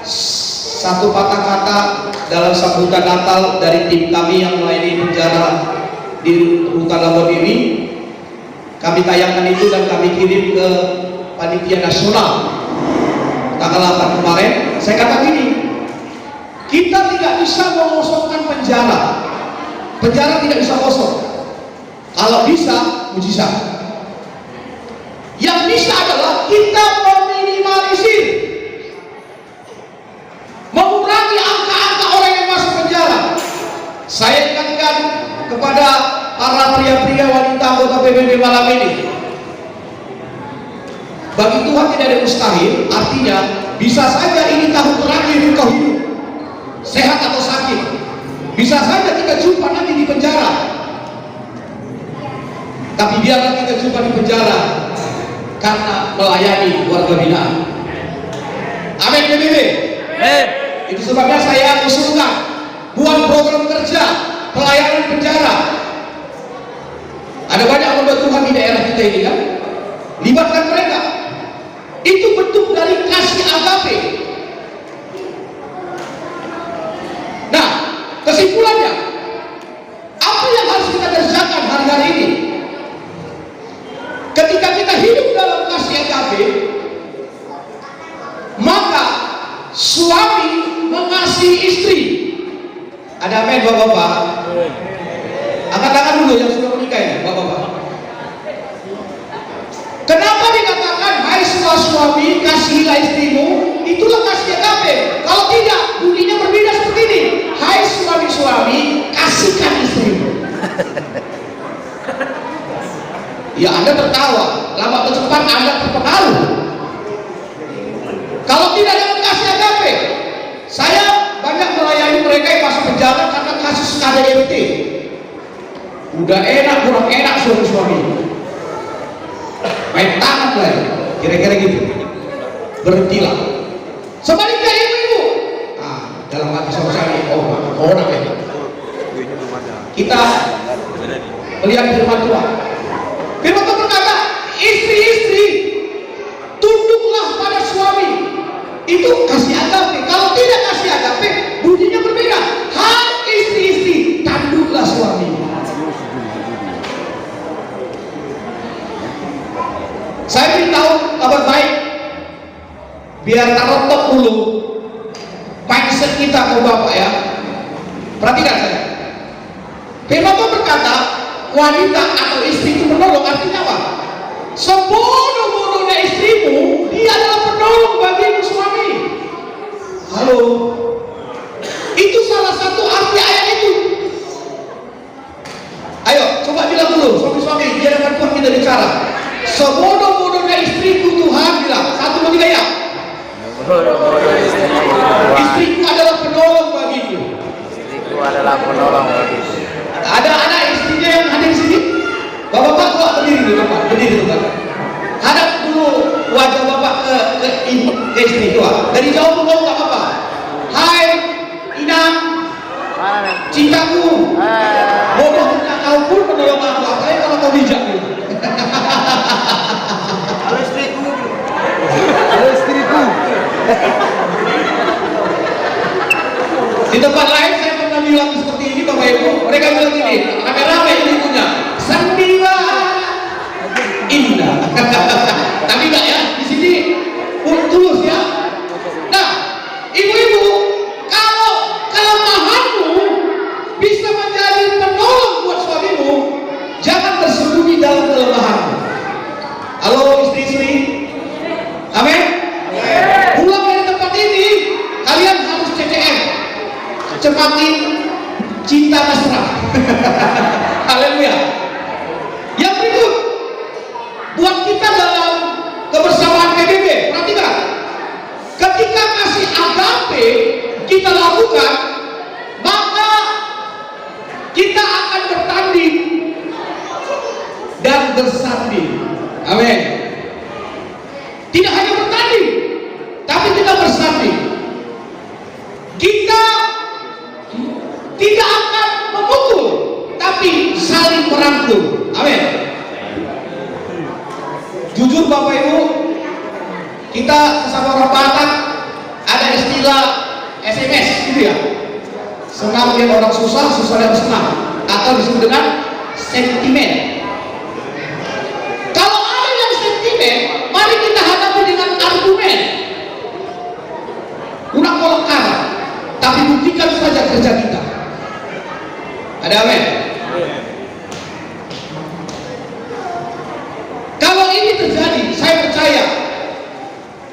satu patah kata dalam sambutan Natal dari tim kami yang melayani penjara di Rutan Labuan ini. Kami tayangkan itu dan kami kirim ke Panitia Nasional tanggal 8 kemarin. Saya kata gini, kita tidak bisa mengosongkan penjara. Penjara tidak bisa kosong. Kalau bisa, mujizat. Yang bisa adalah kita meminimalisir, mengurangi angka-angka orang yang masuk penjara. Saya ingatkan kepada para pria-pria wanita anggota PBB malam ini, bagi Tuhan tidak ada mustahil. Artinya bisa saja ini tahun terakhir engkau hidup, sehat atau sakit. Bisa saja kita jumpa nanti di penjara. Tapi biarlah kita jumpa di penjara karena melayani warga binaan. Amin PBB. Itu sebabnya saya usulkan buat program kerja pelayanan penjara. Ada banyak hamba Tuhan di daerah kita ini kan, libatkan mereka. Itu bentuk dari kasih agape. Nah, kesimpulannya, apa yang harus kita kerjakan hari-hari ini? Ketika kita hidup dalam kasih agape, maka suami mengasihi istri. Ada amin Bapak-bapak? Angkat tangan dulu yang sudah menikah ini, Bapak-bapak. Kenapa dikatakan hai semua suami kasihilah istrimu? Itulah kasih agape. Kalau tidak, bunyinya berbeda seperti ini. Hai suami-suami, kasihkan istrimu. Ya Anda tertawa, lama atau cepat Anda terpengaruh. Kalau tidak dengan kasih agape, saya banyak melayani mereka yang masuk penjara karena kasus KDRT. Udah enak, kurang enak suami-suami. Main tangan lah, kira-kira gitu. Berhentilah. Sebaliknya ibu-ibu, dalam hati saya, orang ya. Kita melihat firman Tuhan. Firman Tuhan berkata, istri-istri tunduklah pada suami. Itu kasih agape. Kalau tidak kasih agape, bunyinya berbeda. Hai istri-istri, tunduklah suami. Saya beritahu kabar baik, biar tarotok dulu mindset kita ke Bapak ya. Perhatikan saya. Firman Tuhan berkata, wanita atau istri itu menolong, artinya apa? Sebodoh-bodohnya istrimu, dia adalah penolong bagimu suami. Halo, itu salah satu arti ayat itu. Ayo coba bilang dulu suami-suami, biar dengan Tuhan kita bicara. Sebodoh-bodohnya istriku Tuhan bilang 1, 2, 3 ya. Istriku adalah penolong bagiku. Istriku adalah penolong bagiku. Ada anak istrinya yang hadir di sini. Bapak-bapak tua berdiri dulu, Bapak. Berdiri dulu, Bapak. Hadap dulu wajah Bapak ke istri tua. Dari jauh pun nggak apa-apa. Hai, Inang. Cintaku. Bodohnya kau pun menolong aku. Apalagi kalau kau bijak gitu. Halo istriku. Halo istriku. Di tempat lain saya pernah bilang seperti ini, Bapak Ibu. Mereka bilang gini, rame-rame ibu-ibunya. Sandiwara indah. Tapi enggak ya, di sini tulus ya. Nah, ibu-ibu, kalau kelemahanmu bisa menjadi penolong buat suamimu, jangan bersembunyi dalam kelemahanmu. Halo istri-istri, amin. Pulang dari tempat ini, kalian harus CCM, cepatin cinta mesra. Haleluya. Yang berikut, buat kita dalam kebersamaan PBB, perhatikan, ketika kasih agape kita lakukan, maka kita akan bertanding dan bersanding. Amin. Tidak hanya bertanding, tapi kita bersanding. Kita tidak akan memukul, tapi saling merangkul. Amin. Jujur Bapak Ibu, kita sesama orang Batak ada istilah SMS gitu ya. Senang lihat orang susah, susah lihat senang, atau disebut dengan sentimen. Kalau ada yang sentimen, mari kita hadapi dengan argumen. Udah kolekar, tapi buktikan saja kerja kita. Ada amin. Kalau ini terjadi, saya percaya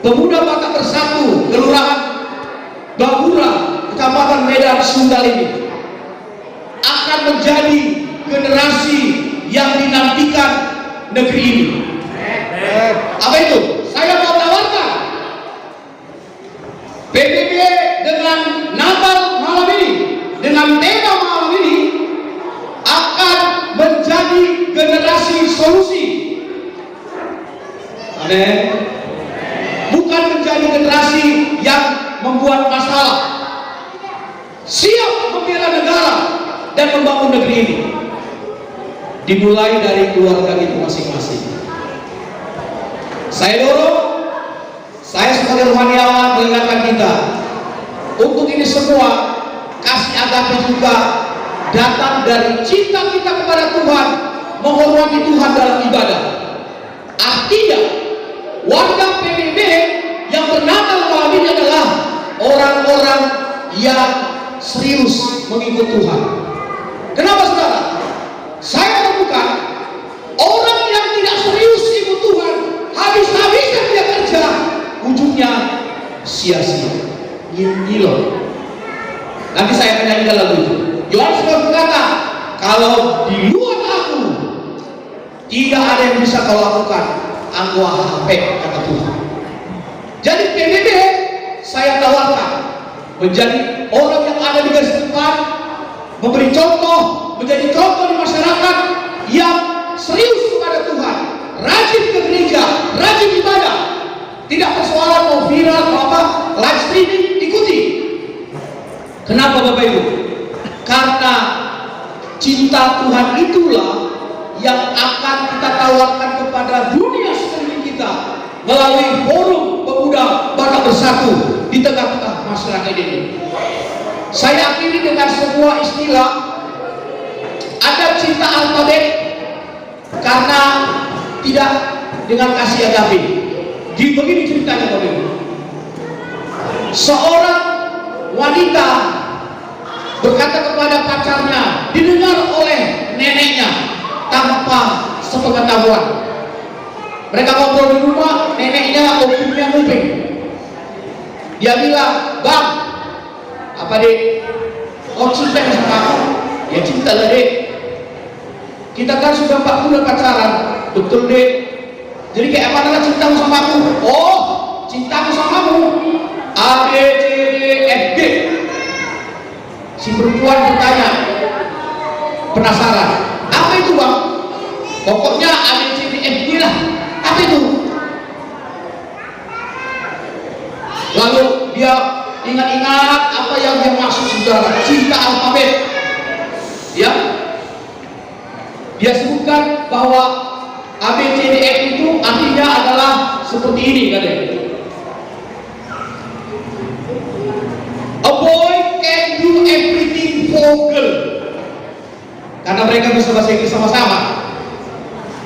pemuda Batak Bersatu, Kelurahan Babura, Kecamatan Medan Sunggal ini akan menjadi generasi yang dinantikan negeri ini. Apa itu? Saya mau tawarkan PBB dengan Natal malam ini, dengan tema malam ini akan menjadi generasi solusi. Amin. Bukan menjadi generasi yang membuat masalah. Siap membela negara dan membangun negeri ini. Dimulai dari keluarga itu masing-masing. Saya dorong, saya sebagai rohaniawan mengingatkan kita untuk ini semua kasih agape juga datang dari cinta kita kepada Tuhan, menghormati Tuhan dalam ibadah. Artinya warga PBB yang bernama malam ini adalah orang-orang yang serius mengikut Tuhan. Kenapa saudara? Saya menemukan orang yang tidak serius ikut Tuhan, habis-habisan dia kerja, ujungnya sia-sia, ngilo. Nanti saya akan nyanyikan lagu itu. Yohanes berkata, kalau di luar aku tidak ada yang bisa kau lakukan, aku HP, kata Tuhan. Jadi PBB saya tawarkan menjadi orang yang ada di garis depan, memberi contoh, menjadi contoh di masyarakat yang serius kepada Tuhan, rajin ke gereja, rajin ibadah. Tidak persoalan mau viral atau apa, live streaming, ikuti. Kenapa Bapak Ibu? Karena cinta Tuhan itulah yang akan kita tawarkan kepada dunia sekeliling kita melalui forum pemuda Batak Bersatu di tengah-tengah masyarakat ini. Saya akhiri dengan sebuah istilah, ada cinta alfabet karena tidak dengan kasih agape. Begini ceritanya Bapak Ibu. Seorang wanita berkata kepada pacarnya, didengar oleh neneknya tanpa sepengetahuan. Mereka ngobrol di rumah, neneknya opungnya nguping. Dia bilang, bang, apa dek? Kau cinta sama aku? Ya cinta lah dek. Kita kan sudah 4 bulan pacaran. Betul dek. Jadi kayak apa lah cintamu sama aku? Oh, cintamu samamu. A, B, C, D, F, G. Si perempuan bertanya, penasaran, apa itu bang? Pokoknya A, B, C, D, F, G lah. Apa itu? Lalu dia ingat-ingat apa yang dia maksud saudara, cinta alfabet. Ya, dia sebutkan bahwa A, B, C, D, F itu artinya adalah seperti ini katanya. A boy can do everything for girl. Karena mereka bisa bahasa Inggris sama-sama.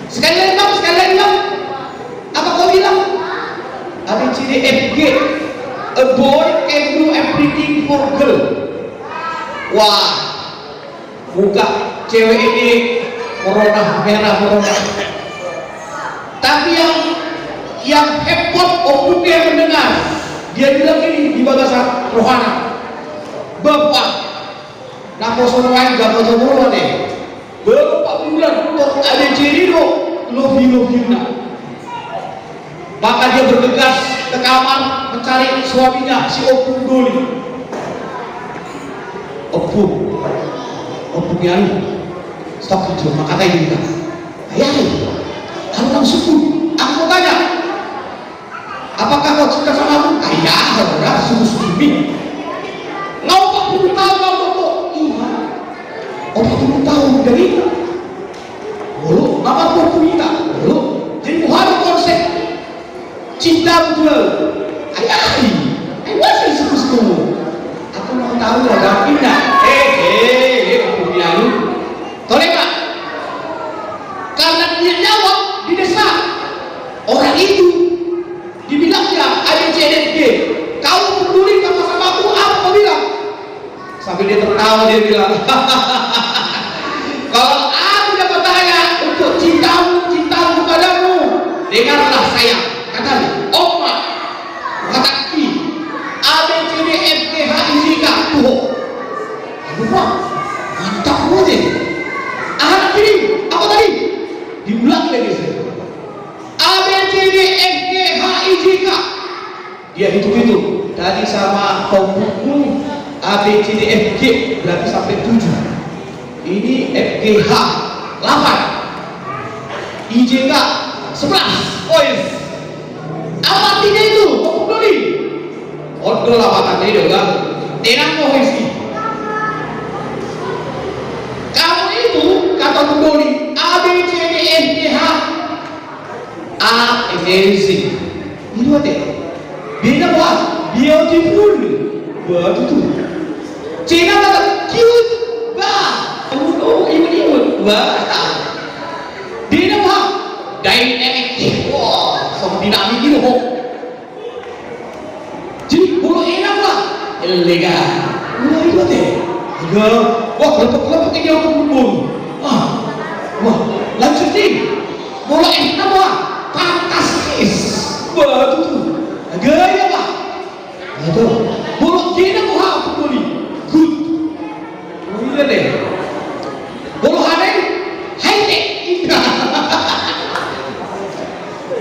Sekali lagi bang. Apa kau bilang? A, B, C, D, F, G. A boy can do everything for girl. Wah, muka cewek ini merah. Tapi yang heboh opungnya mendengar. Dia bilang ini di bahasa rohana. Bapak, nak kosong lain gak kosong rohana deh. Bapak bulan untuk ada ciri love you nak. Maka dia bergegas ke kamar mencari suaminya, si Opung Doli. Opung yang stop kerja, maka kata ini kan, ayah, kamu langsung aku tanya, apakah kau cinta sama aku? Ayah, saudara, sungguh-sungguh. Ngau 40 tahun kau foto? Iya. 40 tahun dari lalu, apa kau punya? Lalu, jadi muharram konsep cinta betul. Ayah, masih sungguh-sungguh. Aku mau tahu ada pindah. Aku bilang, toleh pak. Karena dia jawab di desa, orang itu dibilangnya ada CDG. Kau peduli sama aku? Apa kau bilang? Sambil dia tertawa dia bilang, kalau aku dapat tanya untuk cintamu kepadamu, dengarlah sayang. Kata Oma, kata Ki, A, B, C, D, F, G, H, I, J, K, tuh. Aduh pak, mantap aja. Anak ini, apa tadi? Diulang lagi saya. A, B, C, D, F, G, H, I, J, K. Dia hitung-hitung. Tadi sama kau buku A, B, C, D, F, G berarti sampai 7. Ini F, G, H 8, I, J, K 11. Apa artinya itu? Kau peduli? Odol apa tadi itu kan? Tenang kau isi. Kamu itu kata peduli A, B, C, D, F, G, H. A, B, C. Itu ada. Bina buat beautiful. Buat itu. Cina kata cute. Imut. Wah. Bina buat dynamic. Wah, sama dinamik itu. Jadi bulu enak lah. Elegan. Wah itu ada. Wah kelompok-kelompok ini aku kumpul. Wah lanjut nih. Bulu enak wah. Fantastis. Wah itu. Gaya pak. Itu bolok kena buha aku beli good. Iya deh. Bolok aneh high tech.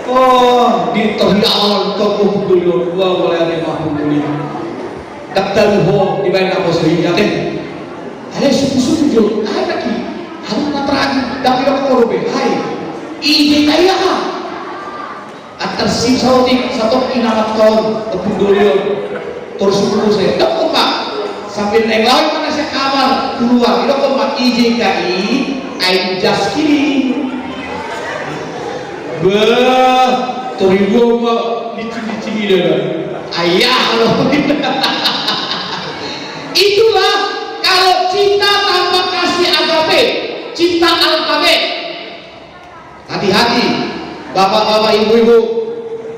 Oh di terhial toko beli dua boleh ada mampu beli. Daftar ho di mana aku sering yakin. Ada suku-suku jo. Ada lagi. Harus natragi. Tapi aku korbe. Hai. Ide kaya ha. Atersi sautik satu inamat kaum tepung tersuku saya dok pak sambil naik laut mana saya kamar keluar itu kok mak IJKI I'm just kidding terigu kok licin-licin gitu ayah loh itulah kalau cinta tanpa kasih agape cinta alfabet. Hati-hati bapak-bapak, ibu-ibu,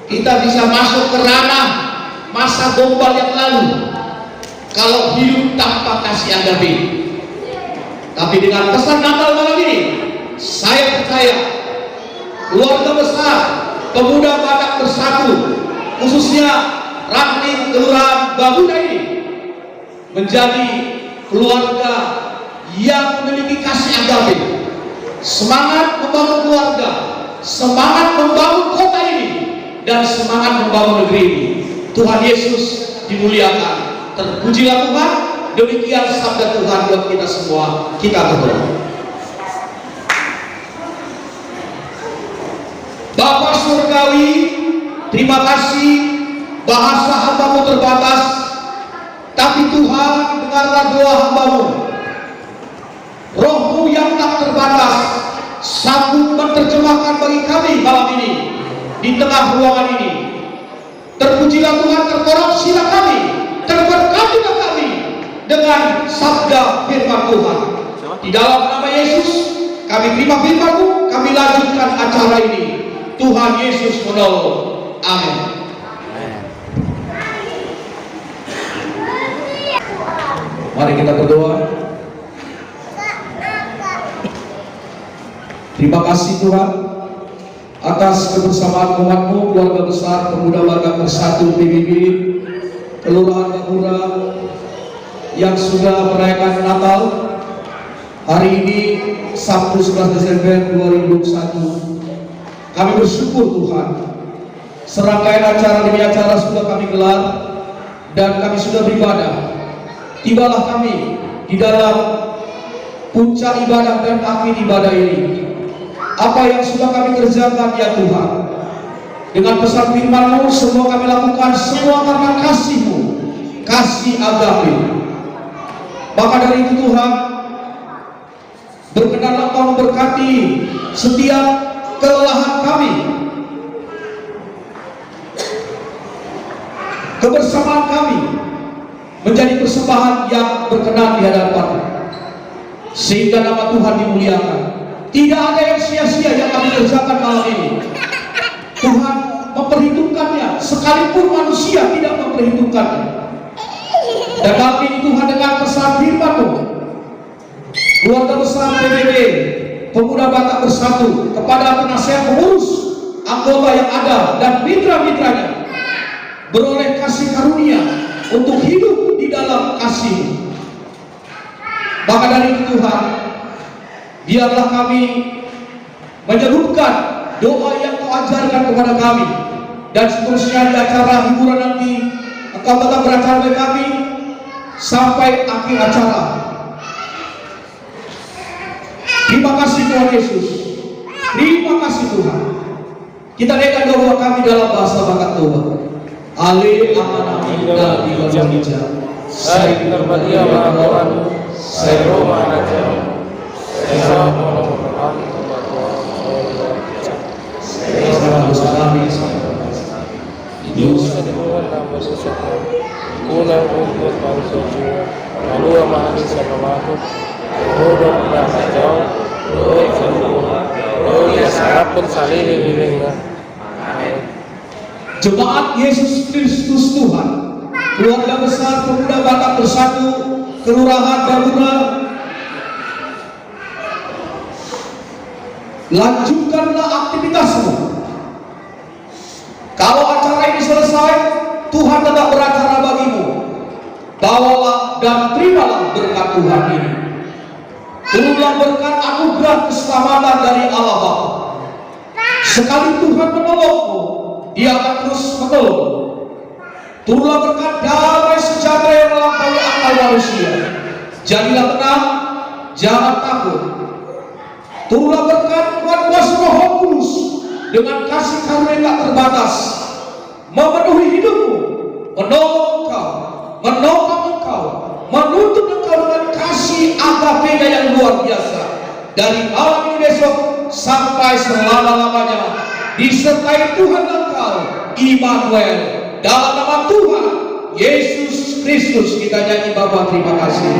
kita bisa masuk ke ranah masa gombal yang lalu kalau hidup tanpa kasih agape. Tapi dengan pesan Natal malam ini, saya percaya keluarga besar Pemuda Batak Bersatu, khususnya Ranting Kelurahan Baguda ini menjadi keluarga yang memiliki kasih agape, semangat membangun keluarga, semangat membangun kota ini, dan semangat membangun negeri ini. Tuhan Yesus dimuliakan. Terpujilah Tuhan. Demikian sabda Tuhan buat kita semua. Kita berdoa. Bapa Surgawi, terima kasih, bahasa hamba-Mu terbatas, tapi Tuhan, dengarlah doa hamba-Mu. Roh-Mu yang tak terbatas sanggup menerjemahkan bagi kami malam ini di tengah ruangan ini. Terpujilah Tuhan, terkoreksilah kami, terberkatilah kami dengan sabda firman Tuhan. Di dalam nama Yesus kami terima firman-Mu, kami lanjutkan acara ini. Tuhan Yesus menolong. Amin. Mari kita berdoa. Terima kasih Tuhan atas kebersamaan umat-Mu, keluarga besar Pemuda Batak Bersatu PBB Kelurahan Baguda yang sudah merayakan Natal hari ini Sabtu 11 Desember 2021. Kami bersyukur Tuhan, serangkaian acara demi acara sudah kami gelar dan kami sudah beribadah. Tibalah kami di dalam puncak ibadah dan akhir ibadah ini. Apa yang sudah kami kerjakan ya Tuhan, dengan pesan firman-Mu semua kami lakukan semua karena kasih-Mu, kasih agape. Maka dari itu Tuhan, berkenanlah Engkau memberkati setiap kelelahan kami, kebersamaan kami menjadi persembahan yang berkenan di hadapan-Mu, sehingga nama Tuhan dimuliakan. Tidak ada yang sia-sia yang kami kerjakan malam ini. Tuhan memperhitungkannya, sekalipun manusia tidak memperhitungkannya. Dan malam ini Tuhan, dengan pesan firman-Mu, keluarga besar PBB Pemuda Batak Bersatu, kepada penasihat pengurus, anggota yang ada dan mitra-mitranya, beroleh kasih karunia untuk hidup di dalam kasih. Maka dari itu Tuhan, biarlah kami menyebutkan doa yang Kau ajarkan kepada kami, dan seterusnya di acara hiburan nanti Engkau tetap beracara bagi kami sampai akhir acara. Terima kasih Tuhan Yesus. Terima kasih Tuhan. Kita naikkan doa kami dalam bahasa bakat doa. Ale amanah dan dibaca. Saya terbadia lawan. Saya Roma raja. Saya mohon dosa kami. Dosa Tuhan nama sesuatu. Kunang untuk bangsa jiwa. Lalu amani sama makhluk. Bodoh berasa jauh. Jemaat Yesus Kristus Tuhan, keluarga besar Pemuda Batak Bersatu Kelurahan Baguda, lanjutkanlah aktivitasmu. Kalau acara ini selesai, Tuhan tetap beracara bagimu. Bawalah dan terimalah berkat Tuhan ini. Turunlah berkat anugerah keselamatan dari Allah Bapa. Sekali Tuhan menolongmu, Dia akan terus menolong. Turunlah berkat damai sejahtera yang melampaui akal manusia. Jadilah tenang, jangan takut. Turunlah berkat Tuhan kuasa Roh Kudus dengan kasih karunia yang tak terbatas, memenuhi hidupmu, menolong engkau, menopang engkau, menuntut engkau dengan kasih agape-Nya yang luar biasa. Dari malam ini besok sampai selama-lamanya, disertai Tuhan engkau, Immanuel. Dalam nama Tuhan Yesus Kristus kita nyanyi Bapa terima kasih.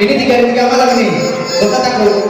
Ini 3 malam ini, Bapak takut.